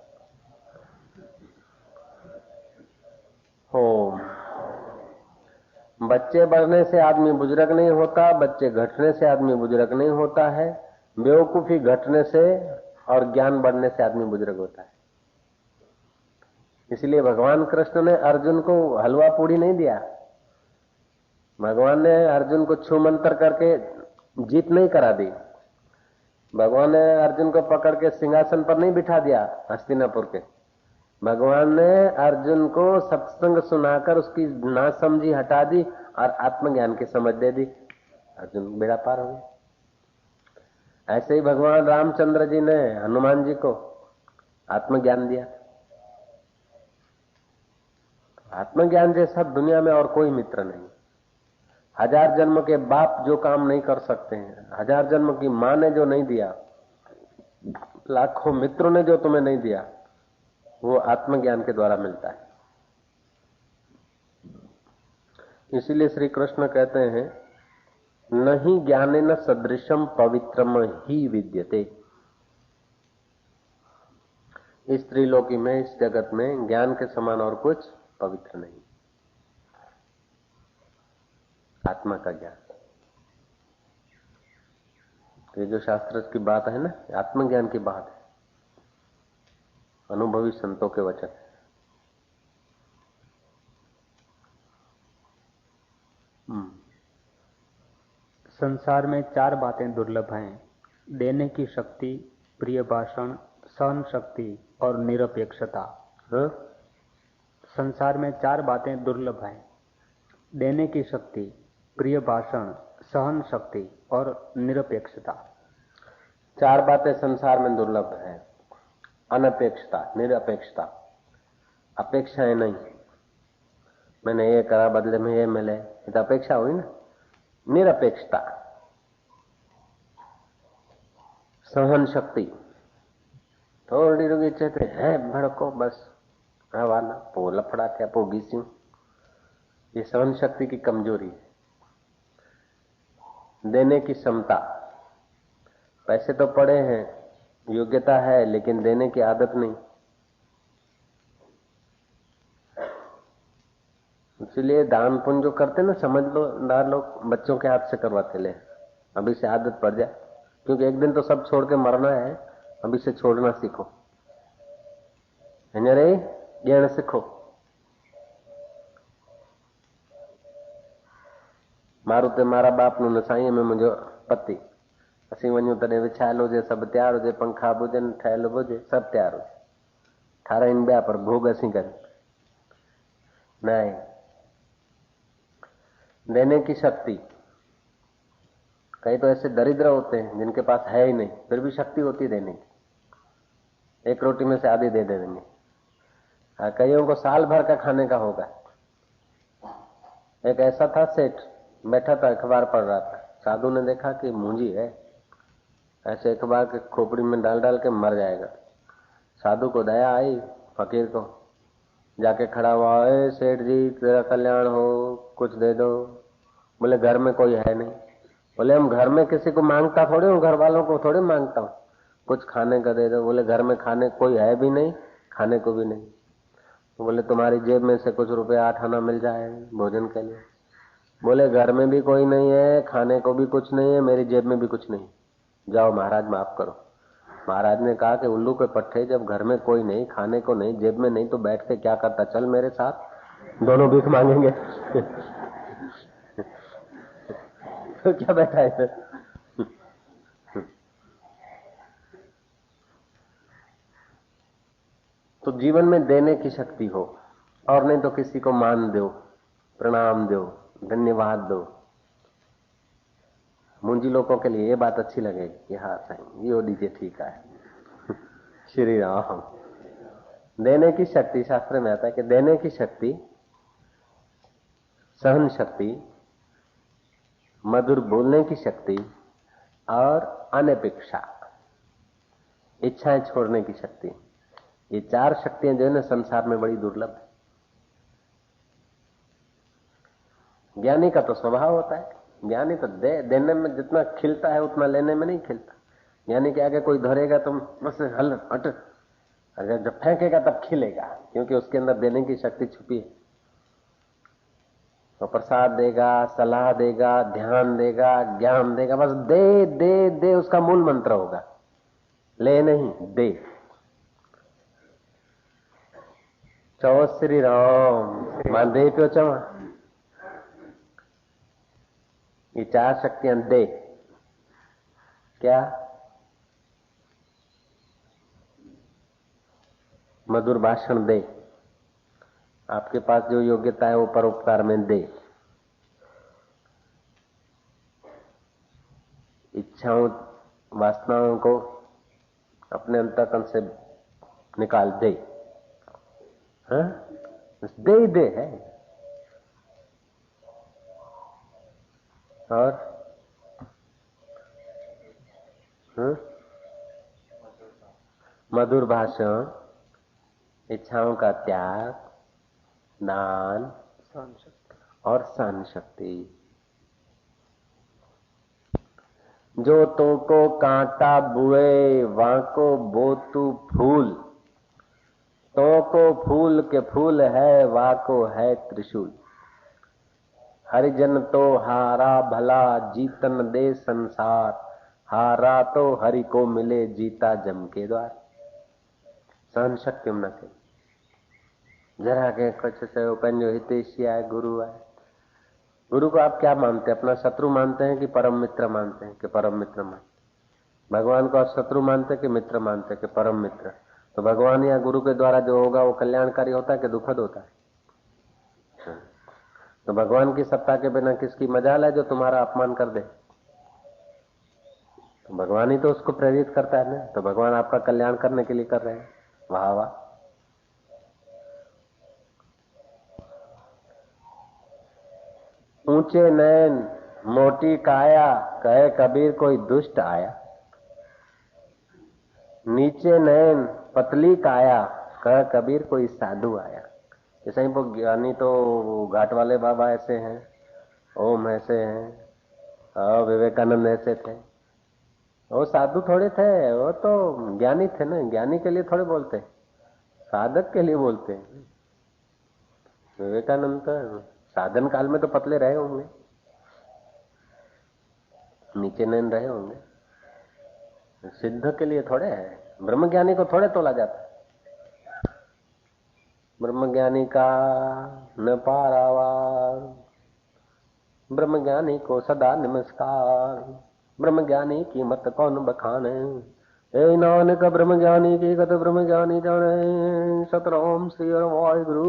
बच्चे बढ़ने से आदमी बुजुर्ग नहीं होता, बच्चे घटने से आदमी बुजुर्ग नहीं होता है। बेवकूफी घटने से और ज्ञान बढ़ने से आदमी बुजुर्ग होता है। इसलिए भगवान कृष्ण ने अर्जुन को हलवा पूड़ी नहीं दिया। भगवान ने अर्जुन को छू मंतर करके जीत नहीं करा दी। भगवान ने अर्जुन को पकड़ के सिंहासन पर नहीं बिठा दिया हस्तिनापुर के। भगवान ने अर्जुन को सत्संग सुनाकर उसकी नासमझी हटा दी और आत्मज्ञान की समझ दे दी। अर्जुन बेड़ा पार हो गया। ऐसे ही भगवान रामचंद्र जी ने हनुमान जी को आत्मज्ञान दिया। आत्मज्ञान जैसा दुनिया में और कोई मित्र नहीं। 1000 जन्म के बाप जो काम नहीं कर सकते हैं, 1000 जन्म की मां ने जो नहीं दिया, लाखों मित्रों ने जो तुम्हें नहीं दिया, वो आत्मज्ञान के द्वारा मिलता है। इसीलिए श्री कृष्ण कहते हैं नहीं ज्ञानेन सदृशम पवित्रम ही विद्यते। इस त्रिलोकी में, इस जगत में ज्ञान के समान और कुछ पवित्र नहीं। आत्मा का ज्ञान, ये जो शास्त्र की बात है ना, आत्मज्ञान की बात है, अनुभवी संतों के वचन। संसार में 4 बातें दुर्लभ हैं: देने की शक्ति, प्रिय भाषण, सहन शक्ति और निरपेक्षता। संसार में 4 बातें दुर्लभ हैं: देने की शक्ति, प्रिय भाषण, सहन शक्ति और निरपेक्षता। चार बातें संसार में दुर्लभ है। अनपेक्षता, निरपेक्षता, अपेक्षाएं नहीं, मैंने ये करा बदले में ये मिले, ये तो अपेक्षा हुई ना। निरपेक्षता, सहन शक्ति, थोड़ी रुगी चेते है भड़को बस हवाना पो लफड़ा क्या पो घीस्यूं, ये सहन शक्ति की कमजोरी है। देने की क्षमता, पैसे तो पड़े हैं, योग्यता है, लेकिन देने की आदत नहीं। इसलिए दान पुण्य जो करते ना, समझ लो दार लोग बच्चों के हाथ से करवाते ले, अभी से आदत पड़ जाए, क्योंकि एक दिन तो सब छोड़ के मरना है। अभी से छोड़ना सीखो, रे ॾियण सीखो। मारू ते मारा बाप नु न साईं में मुंहिंजो पति, असीं वञूं तॾहिं विछायल हुजे, सभु तयार हुजे, पंखा हुजनि, ठहियल हुजे, सभु तयार हुजे, ठाराइनि ॿिया पर भोग असीं कनि। नहीं, देने की शक्ति। कई तो ऐसे दरिद्र होते हैं जिनके पास है ही नहीं, फिर भी शक्ति होती है देने की, एक रोटी में से आधी दे देंगे। कईयों को साल भर का खाने का होगा। एक ऐसा था सेठ, बैठा था अखबार पढ़ रहा था, साधु ने देखा कि मूंजी है, ऐसे अखबार के खोपड़ी में डाल डाल के मर जाएगा। साधु को दया आई, फकीर को जाके खड़ा हुआ, ए सेठ जी तेरा कल्याण हो, कुछ दे दो। बोले घर में कोई है नहीं। बोले हम घर में किसी को मांगता थोड़े हूँ, घर वालों को थोड़े मांगता हूँ, कुछ खाने का दे दो। बोले घर में खाने कोई है भी नहीं, खाने को भी नहीं। तो बोले तुम्हारी जेब में से कुछ रुपए 8 आना मिल जाए भोजन के लिए। बोले घर में भी कोई नहीं है, खाने को भी कुछ नहीं है, मेरी जेब में भी कुछ नहीं, जाओ महाराज माफ करो। महाराज ने कहा कि उल्लू के पट्टे, जब घर में कोई नहीं, खाने को नहीं, जेब में नहीं, तो बैठ के क्या करता, चल मेरे साथ, दोनों भीख मांगेंगे। तो क्या बैठा है फिर? तो जीवन में देने की शक्ति हो, और नहीं तो किसी को मान दो, प्रणाम दो, धन्यवाद दो। मुंजी लोगों के लिए ये बात अच्छी लगेगी कि हाँ साईं ये दीजिए, ठीक है। श्री राम। देने की शक्ति, शास्त्र में आता है कि देने की शक्ति, सहन शक्ति, मधुर बोलने की शक्ति और अनपेक्षा, इच्छाएं छोड़ने की शक्ति, ये 4 शक्तियां जो है ना संसार में बड़ी दुर्लभ है। ज्ञानी का तो स्वभाव होता है, ज्ञानी तो देने में जितना खिलता है उतना लेने में नहीं खिलता। ज्ञानी के आगे कोई धरेगा तो बस हल हट, अगर जब फेंकेगा तब खिलेगा, क्योंकि उसके अंदर देने की शक्ति छुपी है। तो प्रसाद देगा, सलाह देगा, ध्यान देगा, ज्ञान देगा, बस दे दे दे उसका मूल मंत्र होगा, ले नहीं दे। चौ श्री राम, मां दे पियो चवां, ये 4 शक्तियां दे। क्या? मधुर भाषण दे, आपके पास जो योग्यता है वो परोपकार में दे, इच्छाओं वासनाओं को अपने अंतःकरण से निकाल दे। हाँ? बस दे ही दे है। और हाँ? मधुर भाषण, इच्छाओं का त्याग, दान और सहन शक्ति। जो तो को कांटा बुए वाको बोतु फूल, तो को फूल के फूल है वाको है त्रिशूल। हरिजन तो हारा भला जीतन दे संसार, हारा तो हरि को मिले जीता जम के द्वार। सहन शक्ति न के जरा के कुछ से पंजो हितेशी है, गुरु है। गुरु को आप क्या मानते हैं? अपना शत्रु मानते हैं कि परम मित्र मानते हैं? कि परम मित्र मानते। भगवान को आप शत्रु मानते हैं कि मित्र मानते हैं? कि परम मित्र। तो भगवान या गुरु के द्वारा जो होगा वो कल्याणकारी होता है कि दुखद होता है? तो भगवान की सत्ता के बिना किसकी मजाल है जो तुम्हारा अपमान कर दे? तो भगवान ही तो उसको प्रेरित करता है ना, तो भगवान आपका कल्याण करने के लिए कर रहे हैं। वाह वाह। ऊंचे नैन मोटी काया, कहे कबीर कोई दुष्ट आया। नीचे नैन पतली काया, कहे कबीर कोई साधु आया। जैसे ही वो ज्ञानी तो घाट वाले बाबा ऐसे हैं, ओम ऐसे हैं, विवेकानंद ऐसे थे। वो साधु थोड़े थे, वो तो ज्ञानी थे ना। ज्ञानी के लिए थोड़े बोलते, साधक के लिए बोलते हैं। विवेकानंद तो साधन काल में तो पतले रहे होंगे, नीचे नैन रहे होंगे। सिद्ध के लिए थोड़े है, ब्रह्मज्ञानी को थोड़े तोला जाता है। ब्रह्मज्ञानी का न पारावार, ब्रह्मज्ञानी को सदा नमस्कार। ब्रह्मज्ञानी की मत कौन बखाने, ए नानक ब्रह्मज्ञानी की गत ब्रह्मज्ञानी जाने। सतराम श्री और वाहिगुरु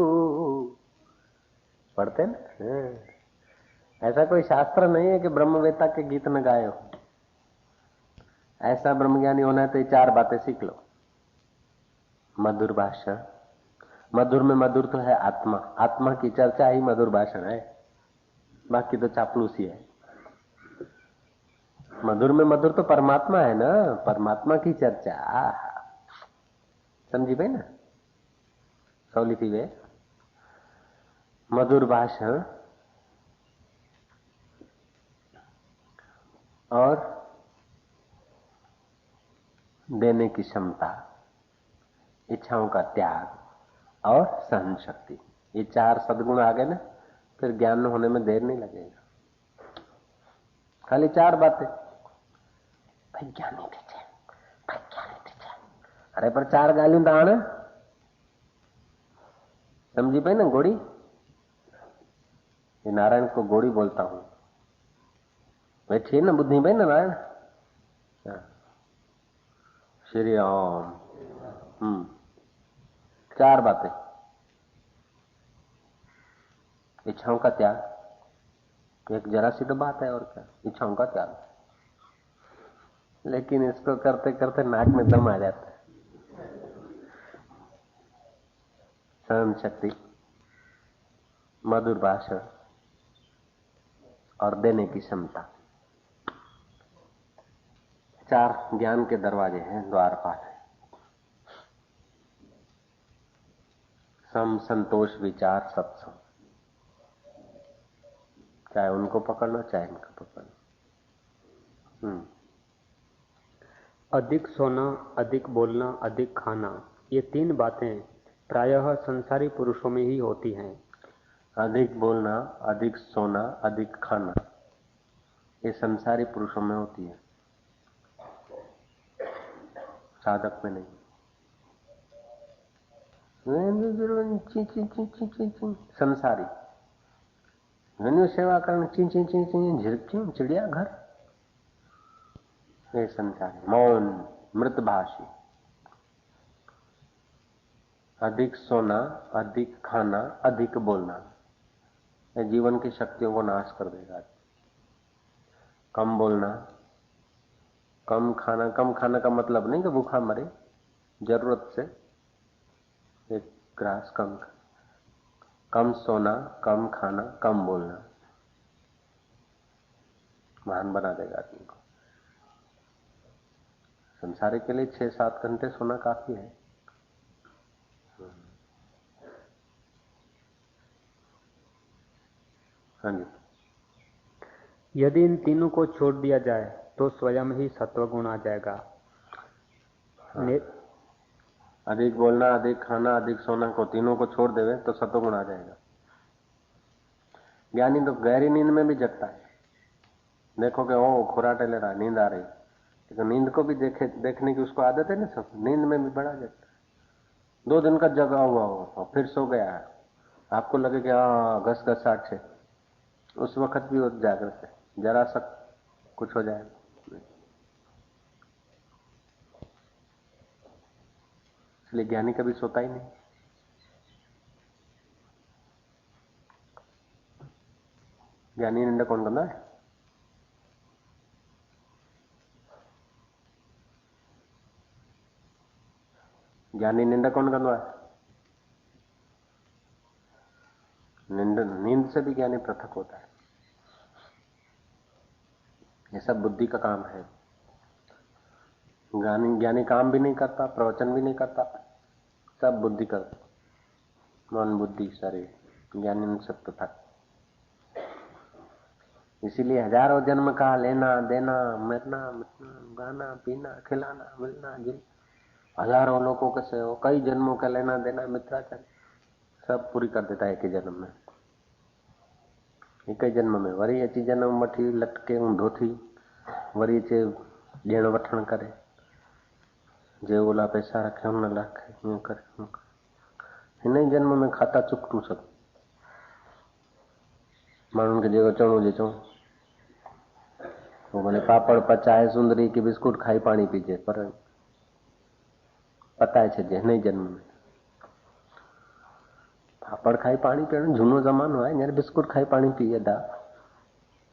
पढ़ते ना। ऐसा कोई शास्त्र नहीं है कि ब्रह्मवेता के गीत न गाए हो। ऐसा ब्रह्मज्ञानी होना है तो ये 4 बातें सीख लो। मधुर भाषण, मधुर में मधुर तो है आत्मा, आत्मा की चर्चा ही मधुर भाषण है, बाकी तो चापलूसी है। मधुर में मधुर तो परमात्मा है ना, परमात्मा की चर्चा। समझी भाई ना, सौली थी वे। मधुर भाषण और देने की क्षमता, इच्छाओं का त्याग और सहन शक्ति, ये 4 सद्गुण आ गए ना, फिर ज्ञान होने में देर नहीं लगेगा। खाली 4 बातें, वैज्ञानिक थे, वैज्ञानिक थे, अरे पर 4 गालियों दाण। समझी भाई ना। गोड़ी, ये नारायण को गोड़ी बोलता हूं, बैठिए ना बुद्धि भाई ना नारायण। श्री राम। 4 बातें, इच्छाओं का त्याग, एक जरा सी तो बात है और क्या, इच्छाओं का त्याग। लेकिन इसको करते करते नाक में दम आ जाता है। सहन शक्ति, मधुर भाषण और देने की क्षमता, 4 ज्ञान के दरवाजे हैं, द्वारपाल है। सम संतोष विचार सत्संग, चाहे उनको पकड़ना चाहे इनको पकड़ना। अधिक सोना, अधिक बोलना, अधिक खाना, ये 3 बातें प्रायः संसारी पुरुषों में ही होती हैं। अधिक बोलना, अधिक सोना, अधिक खाना, ये संसारी पुरुषों में होती है, साधक में नहीं। संसारी वेन्यू सेवा करना, ची ची ची ची झिरक्यों चिड़िया घर, ये संसारी। मौन, मृतभाषी। अधिक सोना, अधिक खाना, अधिक बोलना, ये जीवन की शक्तियों को नाश कर देगा। कम बोलना, कम खाना। कम खाना का मतलब नहीं कि भूखा मरे, जरूरत से एक ग्रास कम। कम सोना, कम खाना, कम बोलना, महान बना देगा आदमी को। संसारी के लिए 6-7 घंटे सोना काफी है। हाँ जी। यदि इन तीनों को छोड़ दिया जाए तो स्वयं ही सत्वगुण आ जाएगा। हाँ। अधिक बोलना, अधिक खाना, अधिक सोना को, तीनों को छोड़ देवे तो सत्वगुण आ जाएगा। ज्ञानी तो गहरी नींद में भी जगता है। देखो कि ओ खुराटे ले रहा, नींद आ रही, लेकिन नींद को भी देखने की उसको आदत है ना, सब नींद में भी बड़ा जगता है। 2 दिन का जगा हुआ हो और फिर सो गया है, आपको लगे कि हाँ घस घस साठ है, उस वक्त भी वो जागृत है, जरा सा कुछ हो जाए। इसलिए ज्ञानी कभी सोता ही नहीं। ज्ञानी निंदा कौन करना है? ज्ञानी निंड कौन कंदो आहे? नींद से भी ज्ञानी पृथक होता है। ये सब बुद्धि का काम है। ज्ञानी काम भी नहीं करता, प्रवचन भी नहीं करता, सब बुद्धि करता, मन बुद्धि शरीर। ज्ञानी से पृथक। इसीलिए हजारों जन्म का लेना देना, मरना मिटना, गाना पीना, खिलाना मिलना जुलना, हजारों लोगों के से कई जन्मों का लेना देना, मित्राचार सब पूरी कर देता है एक ही जन्म में। एक ही जन्म में वरी अची जन्म वठी लटके ऊंधो थी, वरी चे ॾियण वठण करे, जे ओला पैसा रखे हुन रखे, यूं करे हिन ई जन्म में खाता चुकटू सब। माण्हुनि खे जेको चवणो हुजे चऊं, वो भले पापड़ पचाए सुंदरी की बिस्कुट खाई पानी पीजे, पर पताए छॾिजे हिन ई जन्म में। पापड़ खाई पानी पीअण झूनो ज़मानो आहे, हींअर बिस्कुट खाई पानी पीए था।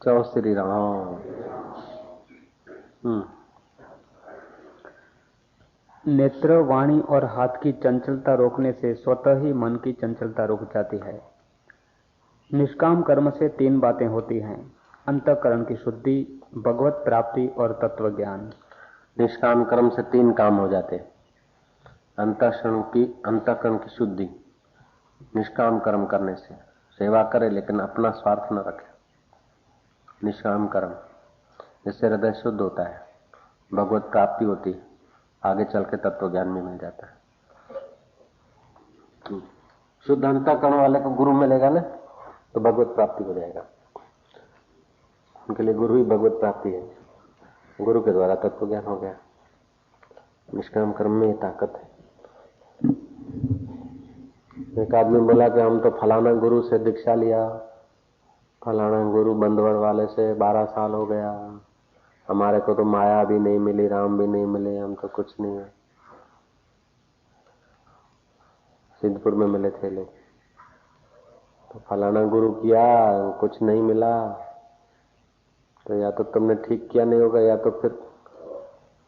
चओ श्री राम। नेत्र, वाणी और हाथ की चंचलता रोकने से स्वतः ही मन की चंचलता रुक जाती है। निष्काम कर्म से 3 बातें होती हैं: अंतःकरण की शुद्धि, भगवत प्राप्ति और तत्व ज्ञान। निष्काम कर्म से 3 काम हो जाते हैं। अंतःकरण की शुद्धि, निष्काम कर्म करने से। सेवा करे लेकिन अपना स्वार्थ न रखे, निष्काम कर्म, इससे हृदय शुद्ध होता है, भगवत प्राप्ति होती है, आगे चल के तत्व ज्ञान भी मिल जाता है। शुद्ध अंतःकरण वाले को गुरु मिलेगा ना, तो भगवत प्राप्ति हो जाएगा। उनके लिए गुरु ही भगवत प्राप्ति है। गुरु के द्वारा तत्व ज्ञान हो गया। निष्काम कर्म में ताकत है। एक आदमी बोला कि हम तो फलाना गुरु से दीक्षा लिया, फलाना गुरु बंदवड़ वाले से 12 साल हो गया, हमारे को तो माया भी नहीं मिली, राम भी नहीं मिले, हम तो कुछ नहीं है। सिद्धपुर में मिले थे लोग, तो फलाना गुरु किया, कुछ नहीं मिला, तो या तो तुमने ठीक किया नहीं होगा, या तो फिर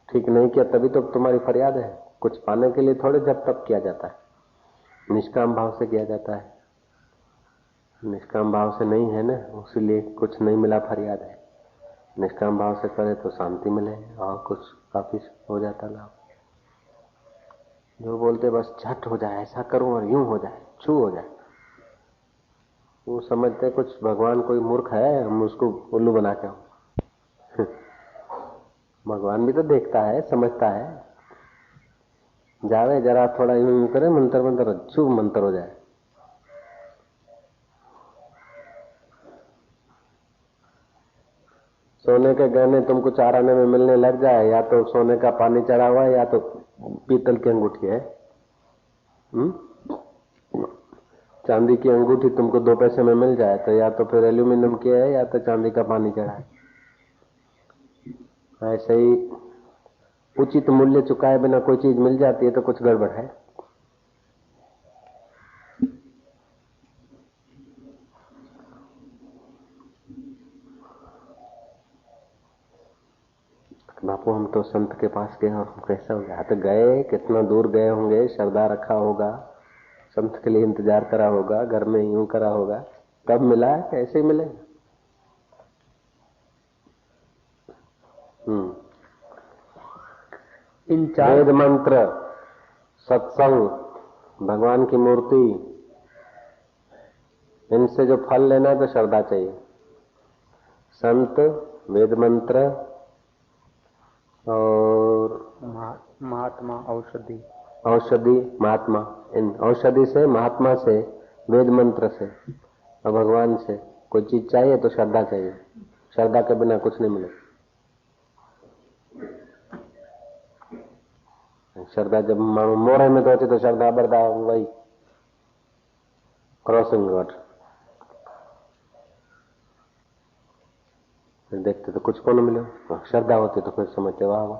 ठीक नहीं किया तभी तो तुम्हारी फरियाद है। कुछ पाने के लिए थोड़े जब तब किया जाता है, निष्काम भाव से किया जाता है। निष्काम भाव से नहीं है ना, उसीलिए कुछ नहीं मिला फरियाद है। निष्काम भाव से करे तो शांति मिले और कुछ काफी हो जाता लाभ। जो बोलते बस झट हो जाए, ऐसा करूं और यूं हो जाए, छू हो जाए, वो समझते कुछ भगवान कोई मूर्ख है, हम उसको उल्लू बना के भगवान भी तो देखता है, समझता है। जावे जरा थोड़ा यूं करे, मंत्र मंत्र छू मंत्र हो जाए। सोने के गहने तुमको 4 आने में मिलने लग जाए, या तो सोने का पानी चढ़ा हुआ है, या तो पीतल की अंगूठी है। चांदी की अंगूठी तुमको 2 पैसे में मिल जाए, तो या तो फिर एल्यूमिनियम की है, या तो चांदी का पानी चढ़ा है। ऐसे ही उचित मूल्य चुकाए बिना कोई चीज मिल जाती है तो कुछ गड़बड़ है। बापू हम तो संत के पास गए और कैसा हो गया? तो गए, कितना दूर गए होंगे, श्रद्धा रखा होगा, संत के लिए इंतजार करा होगा, घर में यूं करा होगा, कब मिला है? कैसे मिले? वेद मंत्र, सत्संग, भगवान की मूर्ति, इनसे जो फल लेना है तो श्रद्धा चाहिए। संत, वेद मंत्र और महात्मा, औषधि, महात्मा, इन औषधि से, महात्मा से, वेद मंत्र से और भगवान से कोई चीज चाहिए तो श्रद्धा चाहिए। श्रद्धा के बिना कुछ नहीं मिले। श्रद्धा जब मानो मोरे में तो होती तो श्रद्धा बरदा वही क्रॉसिंग रोड, देखते तो कुछ को न मिले। श्रद्धा होती तो फिर समझते वाह वाह।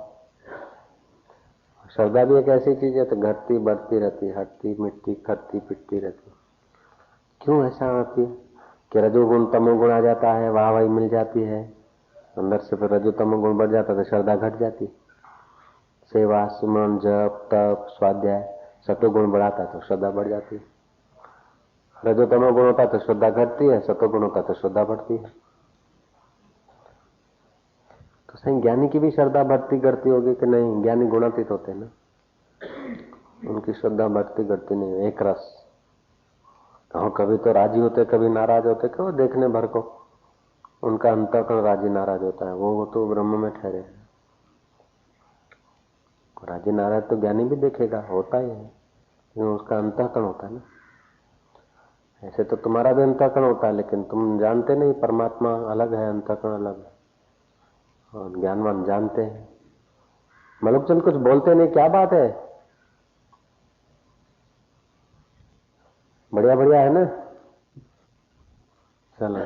श्रद्धा भी एक ऐसी चीज है तो घटती बढ़ती रहती, हटती मिटती, खटती पिटती रहती। क्यों ऐसा होती है कि रजोगुण तमोगुण आ जाता है, वाह वाही मिल जाती है, अंदर से फिर रजो तमोगुण बढ़ जाता है तो श्रद्धा घट जाती। सेवा, सुमन, जप, तप, स्वाध्याय सतोगुण बढ़ाता है तो श्रद्धा बढ़ जाती है, रजोतमो गुण होता है तो श्रद्धा घटती है, सतोगुण होता है तो श्रद्धा बढ़ती है। तो सही ज्ञानी की भी श्रद्धा बढ़ती घटती होगी कि नहीं? ज्ञानी गुणातीत होते हैं ना, उनकी श्रद्धा बढ़ती घटती नहीं, एक रस। हाँ, कभी तो राजी होते कभी नाराज होते, क्यों? देखने भर को उनका अंतःकरण राजी नाराज होता है, वो तो ब्रह्म में ठहरे हैं। राजी नाराज तो ज्ञानी भी देखेगा, होता ही है, लेकिन उसका अंतःकरण होता है ना। ऐसे तो तुम्हारा भी अंतःकरण होता है, लेकिन तुम जानते नहीं, परमात्मा अलग है, अंतःकरण अलग है, और ज्ञानवान जानते हैं। मलुकचंद कुछ बोलते नहीं, क्या बात है? बढ़िया बढ़िया है ना? चलो।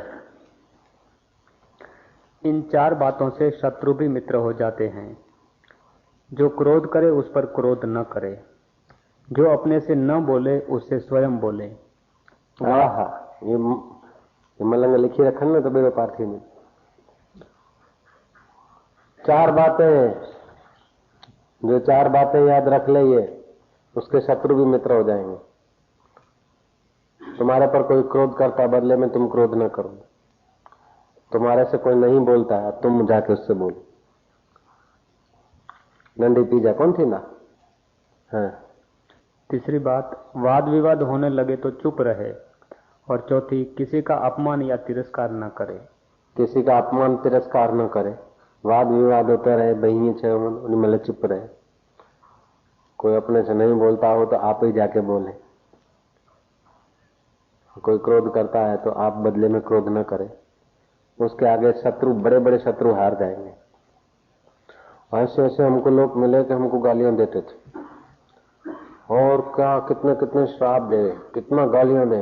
इन 4 बातों से शत्रु भी मित्र हो जाते हैं। जो क्रोध करे उस पर क्रोध न करे, जो अपने से न बोले उससे स्वयं बोले। ये मलंग लिखी रखन ना तो बेरो पार्थी में 4 बातें, जो 4 बातें याद रख ले, ये उसके शत्रु भी मित्र हो जाएंगे। तुम्हारे पर कोई क्रोध करता, बदले में तुम क्रोध न करो। तुम्हारे से कोई नहीं बोलता है, तुम जाके उससे बोलो। डंडी पीजा कौन थी ना? हाँ। तीसरी बात, वाद विवाद होने लगे तो चुप रहे। और चौथी, किसी का अपमान या तिरस्कार न करे। किसी का अपमान तिरस्कार न करे, वाद विवाद होते रहे, बही छे उनमें चुप रहे। कोई अपने से नहीं बोलता हो तो आप ही जाके बोले। कोई क्रोध करता है तो आप बदले में क्रोध न करें, उसके आगे शत्रु, बड़े बड़े शत्रु हार जाएंगे। ऐसे ऐसे हमको लोग मिले कि हमको गालियां देते थे, और क्या कितने कितने श्राप दे, कितना गालियां दे।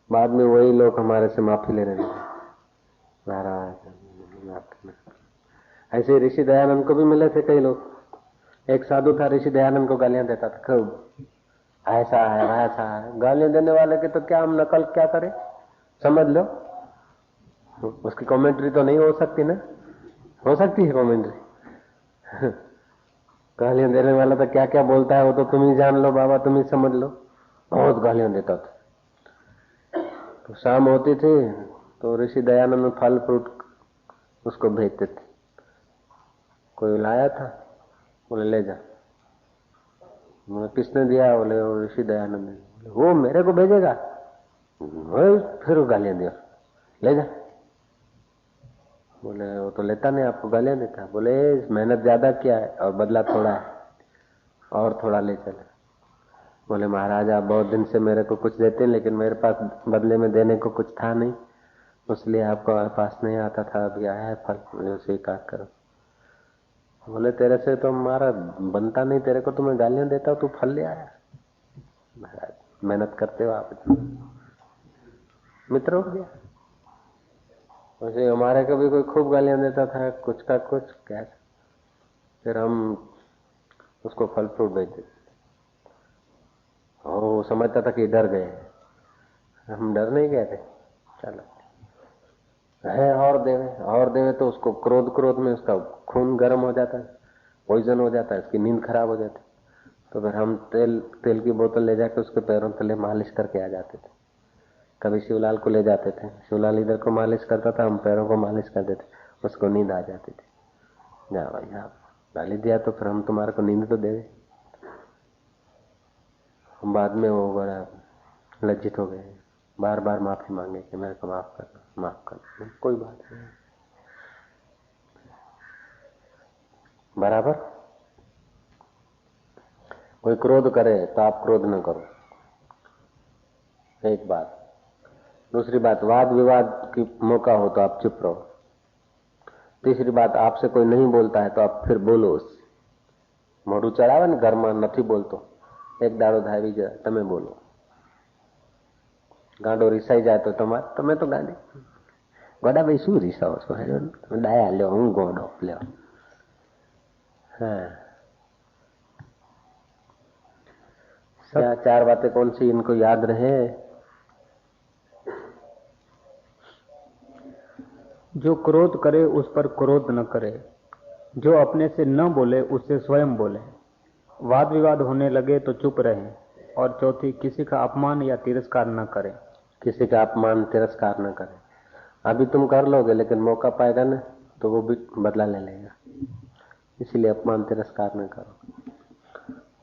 बाद में वही लोग हमारे से माफी ले रहे हैं। ऐसे ऋषि दयानंद को भी मिले थे कई लोग। एक साधु था, ऋषि दयानंद को गालियां देता था खूब, ऐसा है वैसा है। गालियां देने वाले के तो क्या हम नकल क्या करें, समझ लो। उसकी कमेंट्री तो नहीं हो सकती ना? हो सकती है कमेंट्री? गालियां देने वाला तो क्या क्या बोलता है वो तो तुम ही जान लो बाबा, तुम ही समझ लो। बहुत गालियां देता था। तो शाम होती थी तो ऋषि दयानंद फल फ्रूट उसको भेजते थे। कोई लाया था, बोले ले जा। बोले किसने दिया? बोले वो ऋषि दयानंद ने। वो मेरे को भेजेगा? फिर गालियां दिया, ले जा। बोले वो तो लेता नहीं, आपको गालियां देता। बोले मेहनत ज्यादा किया है और बदला थोड़ा है, और थोड़ा ले चले। बोले महाराज आप बहुत दिन से मेरे को कुछ देते हैं, लेकिन मेरे पास बदले में देने को कुछ था नहीं, इसलिए आपको पास नहीं आता था, अभी आया है फल, बोले स्वीकार करो। बोले तेरे से तो हमारा बनता नहीं, तेरे को तो मैं गालियां देता हूं, तू फल ले आया। महाराज मेहनत करते हो आप, मित्र हो गया। वैसे हमारे को भी कोई खूब गालियां देता था, कुछ का कुछ क्या, फिर हम उसको फल फ्रूट भेज देते। वो समझता था कि डर गए, हम डर नहीं गए थे। चलो है, और देवे तो उसको क्रोध क्रोध में उसका खून गर्म हो जाता है, पॉइजन हो जाता है, उसकी नींद खराब हो जाती है। तो फिर हम तेल की बोतल ले जाकर उसके पैरों तले मालिश करके आ जाते थे। कभी शिवलाल को ले जाते थे, शिवलाल इधर को मालिश करता था, हम पैरों को मालिश कर देते, उसको नींद आ जाती थी। जा भाई आप गाली दिया तो फिर हम तुम्हारे को नींद तो देवे। बाद में वो बड़ा लज्जित हो गए, बार बार माफी मांगे कि मेरे को माफ करना। कोई बात नहीं, बराबर। कोई क्रोध करे तो आप क्रोध न करो, एक बात। दूसरी बात, वाद विवाद की मौका हो तो आप चुप रहो। तीसरी बात, आपसे कोई नहीं बोलता है तो आप फिर बोलो उससे। मोड़ू चढ़ावे ने घर में नहीं बोलतो, एक दाड़ो धावी जाए तमे बोलो। गांडो रिसाई जाए तो તમે તો ગાંડી ગોડા ભાઈ શું રીસાવો છો? ડાયા લ્યો, હું ગોડો લ્યો। हाँ, क्या 4 बातें कौन सी इनको याद रहे? जो क्रोध करे उस पर क्रोध न करे, जो अपने से न बोले उससे स्वयं बोले। वाद विवाद होने लगे तो चुप रहें। और चौथी, किसी का अपमान या तिरस्कार न करें। किसी का अपमान तिरस्कार न करें। अभी तुम कर लोगे, लेकिन मौका पाएगा ना तो वो भी बदला ले लेगा। इसीलिए अपमान तिरस्कार न करो।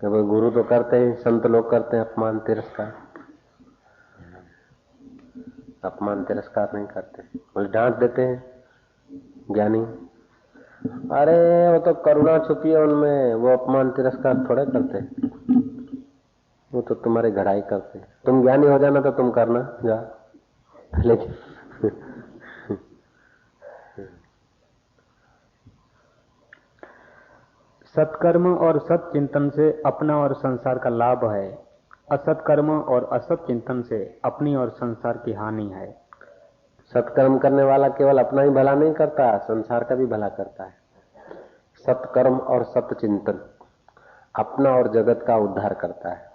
कि वो गुरु तो करते हैं, संत लोग करते हैं अपमान तिरस्कार, अपमान तिरस्कार नहीं करते। वो डांट देते हैं ज्ञानी, अरे वो तो करुणा छुपी है उनमें, वो अपमान तिरस्कार थोड़े करते, वो तो तुम्हारी घड़ाई करते। तुम ज्ञानी हो जाना तो तुम करना जा, लेकिन सत्कर्म और सत चिंतन से अपना और संसार का लाभ है। असत्कर्म और असत चिंतन से अपनी और संसार की हानि है। सत्कर्म करने वाला केवल अपना ही भला नहीं करता, संसार का भी भला करता है। सत्कर्म और सत चिंतन अपना और जगत का उद्धार करता है।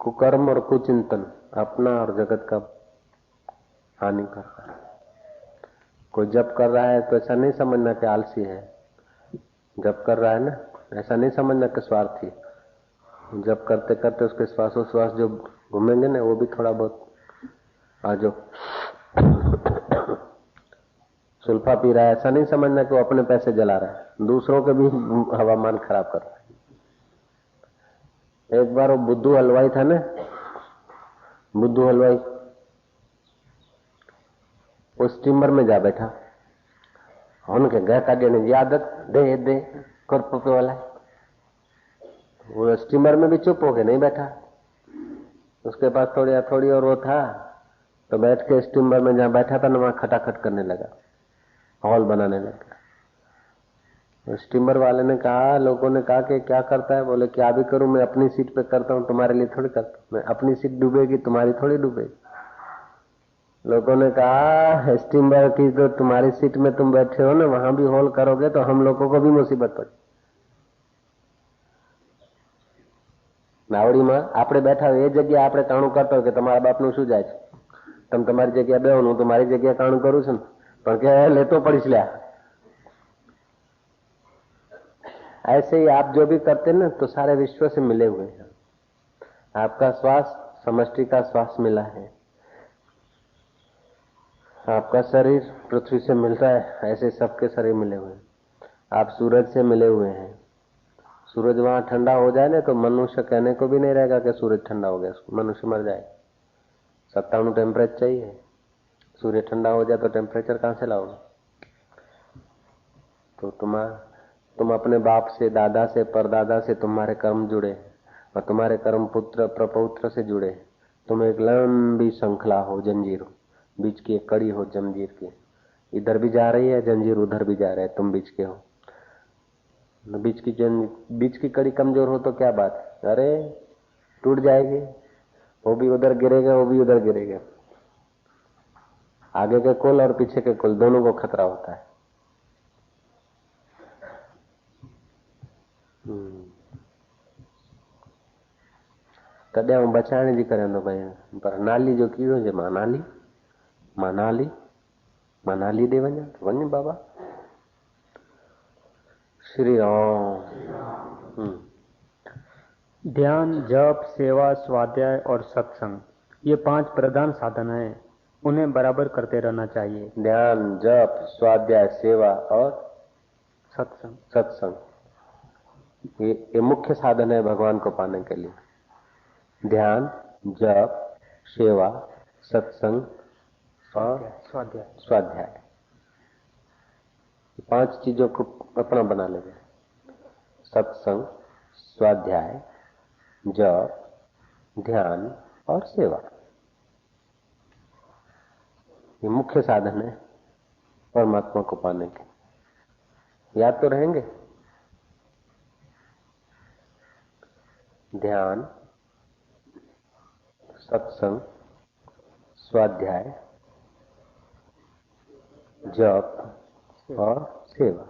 कुकर्म और कुचिंतन अपना और जगत का हानि करता है। कोई जप कर रहा है तो ऐसा नहीं समझना कि आलसी है, जप कर रहा है ना, ऐसा नहीं समझना कि स्वार्थी। जप करते करते उसके श्वासोश्वास जो घूमेंगे ना, वो भी थोड़ा बहुत, और जो सुल्फा पी रहा है, ऐसा नहीं समझना कि वो अपने पैसे जला रहा है, दूसरों के भी हवामान खराब कर रहा है। एक बार वो बुद्धू हलवाई था ना, बुद्धू हलवाई, वो स्टीमर में जा बैठा, उनके घर का देने आदत दे दे कर वाला, वो स्टीमर में भी चुप हो गए, नहीं बैठा। उसके पास थोड़ी और वो था, तो बैठ के स्टीमर में जहां बैठा था ना, वहां खटाखट करने लगा, हॉल बनाने लगा। स्टीमर वाले ने कहा, लोगों ने कहा कि क्या करता है? बोले क्या भी करूं, मैं अपनी सीट पे करता हूं, तुम्हारे लिए थोड़ी करता हूं। मैं अपनी सीट डूबेगी, तुम्हारी थोड़ी डूबेगी। लोगों ने कहा, स्टीमर की तो तुम्हारी सीट में तुम बैठे हो ना, वहां भी हॉल करोगे तो हम लोगों को भी मुसीबत पड़ी। નાવડીમાં આપણે બેઠા હોય એ જગ્યા આપણે કાણું કરતા હોય કે તમારા બાપનું શું જાય છે, તમે તમારી જગ્યા બેહો, હું તો મારી જગ્યા કાણું કરું છું, પણ કે લેતો પડીશ લ્યા। ऐसे ही आप जो भी करते हैं ना, तो सारे विश्व से मिले हुए हैं। आपका श्वास समष्टि का श्वास मिला है, आपका शरीर पृथ्वी से मिलता है, ऐसे सबके शरीर मिले हुए हैं। आप सूरज से मिले हुए हैं। सूरज वहां ठंडा हो जाए ना, तो मनुष्य कहने को भी नहीं रहेगा कि सूरज ठंडा हो गया, मनुष्य मर जाए। 57 टेम्परेचर चाहिए, सूर्य ठंडा हो जाए तो टेम्परेचर कहां से लाओगे? तो तुम अपने बाप से, दादा से, परदादा से तुम्हारे कर्म जुड़े, और तुम्हारे कर्म पुत्र प्रपौत्र से जुड़े। तुम एक लंबी श्रृंखला हो, जंजीर हो, बीच की एक कड़ी हो जंजीर की, इधर भी जा रही है जंजीर, उधर भी जा रहा है, तुम बीच के हो। बीच की कड़ी कमजोर हो तो क्या बात है, अरे टूट जाएगी, वो भी उधर गिरेगा, वो भी उधर गिरेगा। आगे के कुल और पीछे के कुल दोनों को खतरा होता है। तॾहिं हूं बचाइण जी करे भाई, पर नाली जो कीड़ो जे मां नाली ॾे वञा, वञ बाबा। श्री राम। ध्यान, जप, सेवा, स्वाध्याय और सत्संग, ये 5 प्रधान साधन हैं, उन्हें बराबर करते रहना चाहिए। ध्यान, जप, स्वाध्याय, सेवा और सत्संग, ये मुख्य साधन है भगवान को पाने के लिए। ध्यान, जप, सेवा, सत्संग और स्वाध्याय, 5 चीजों को अपना बना लेंगे। सत्संग, स्वाध्याय, जप, ध्यान और सेवा, ये मुख्य साधन है परमात्मा को पाने के। याद तो रहेंगे? ध्यान, सत्संग, स्वाध्याय, जप और सेवा।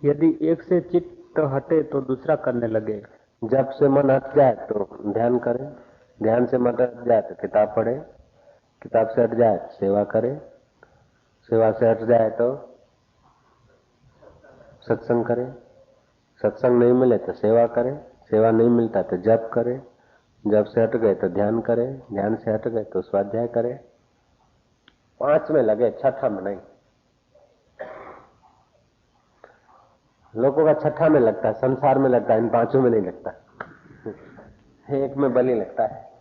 यदि एक से चित्त हटे तो दूसरा करने लगे। जब से मन हट जाए तो ध्यान करें, ध्यान से मन हट जाए तो किताब पढ़े, किताब से हट जाए तो सेवा करे, सेवा से हट जाए तो सत्संग करे, सत्संग नहीं मिले तो सेवा करे, सेवा नहीं मिलता तो जप करे, जप से हट गए तो ध्यान करे, ध्यान से हट गए तो स्वाध्याय करे। 5 में लगे, 6ठा में नहीं। लोगों का 6ठा में लगता है, संसार में लगता है, इन 5 में नहीं लगता। एक में बलि लगता है।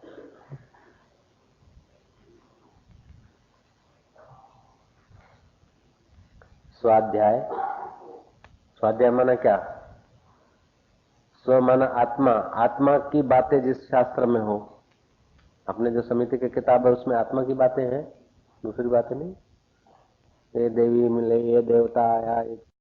स्वाध्याय, स्वाध्याय माना क्या? स्व माना आत्मा, आत्मा की बातें जिस शास्त्र में हो, अपने जो समिति की किताब है उसमें आत्मा की बातें हैं, दूसरी बातें नहीं। ये देवी मिले, ये देवता आया,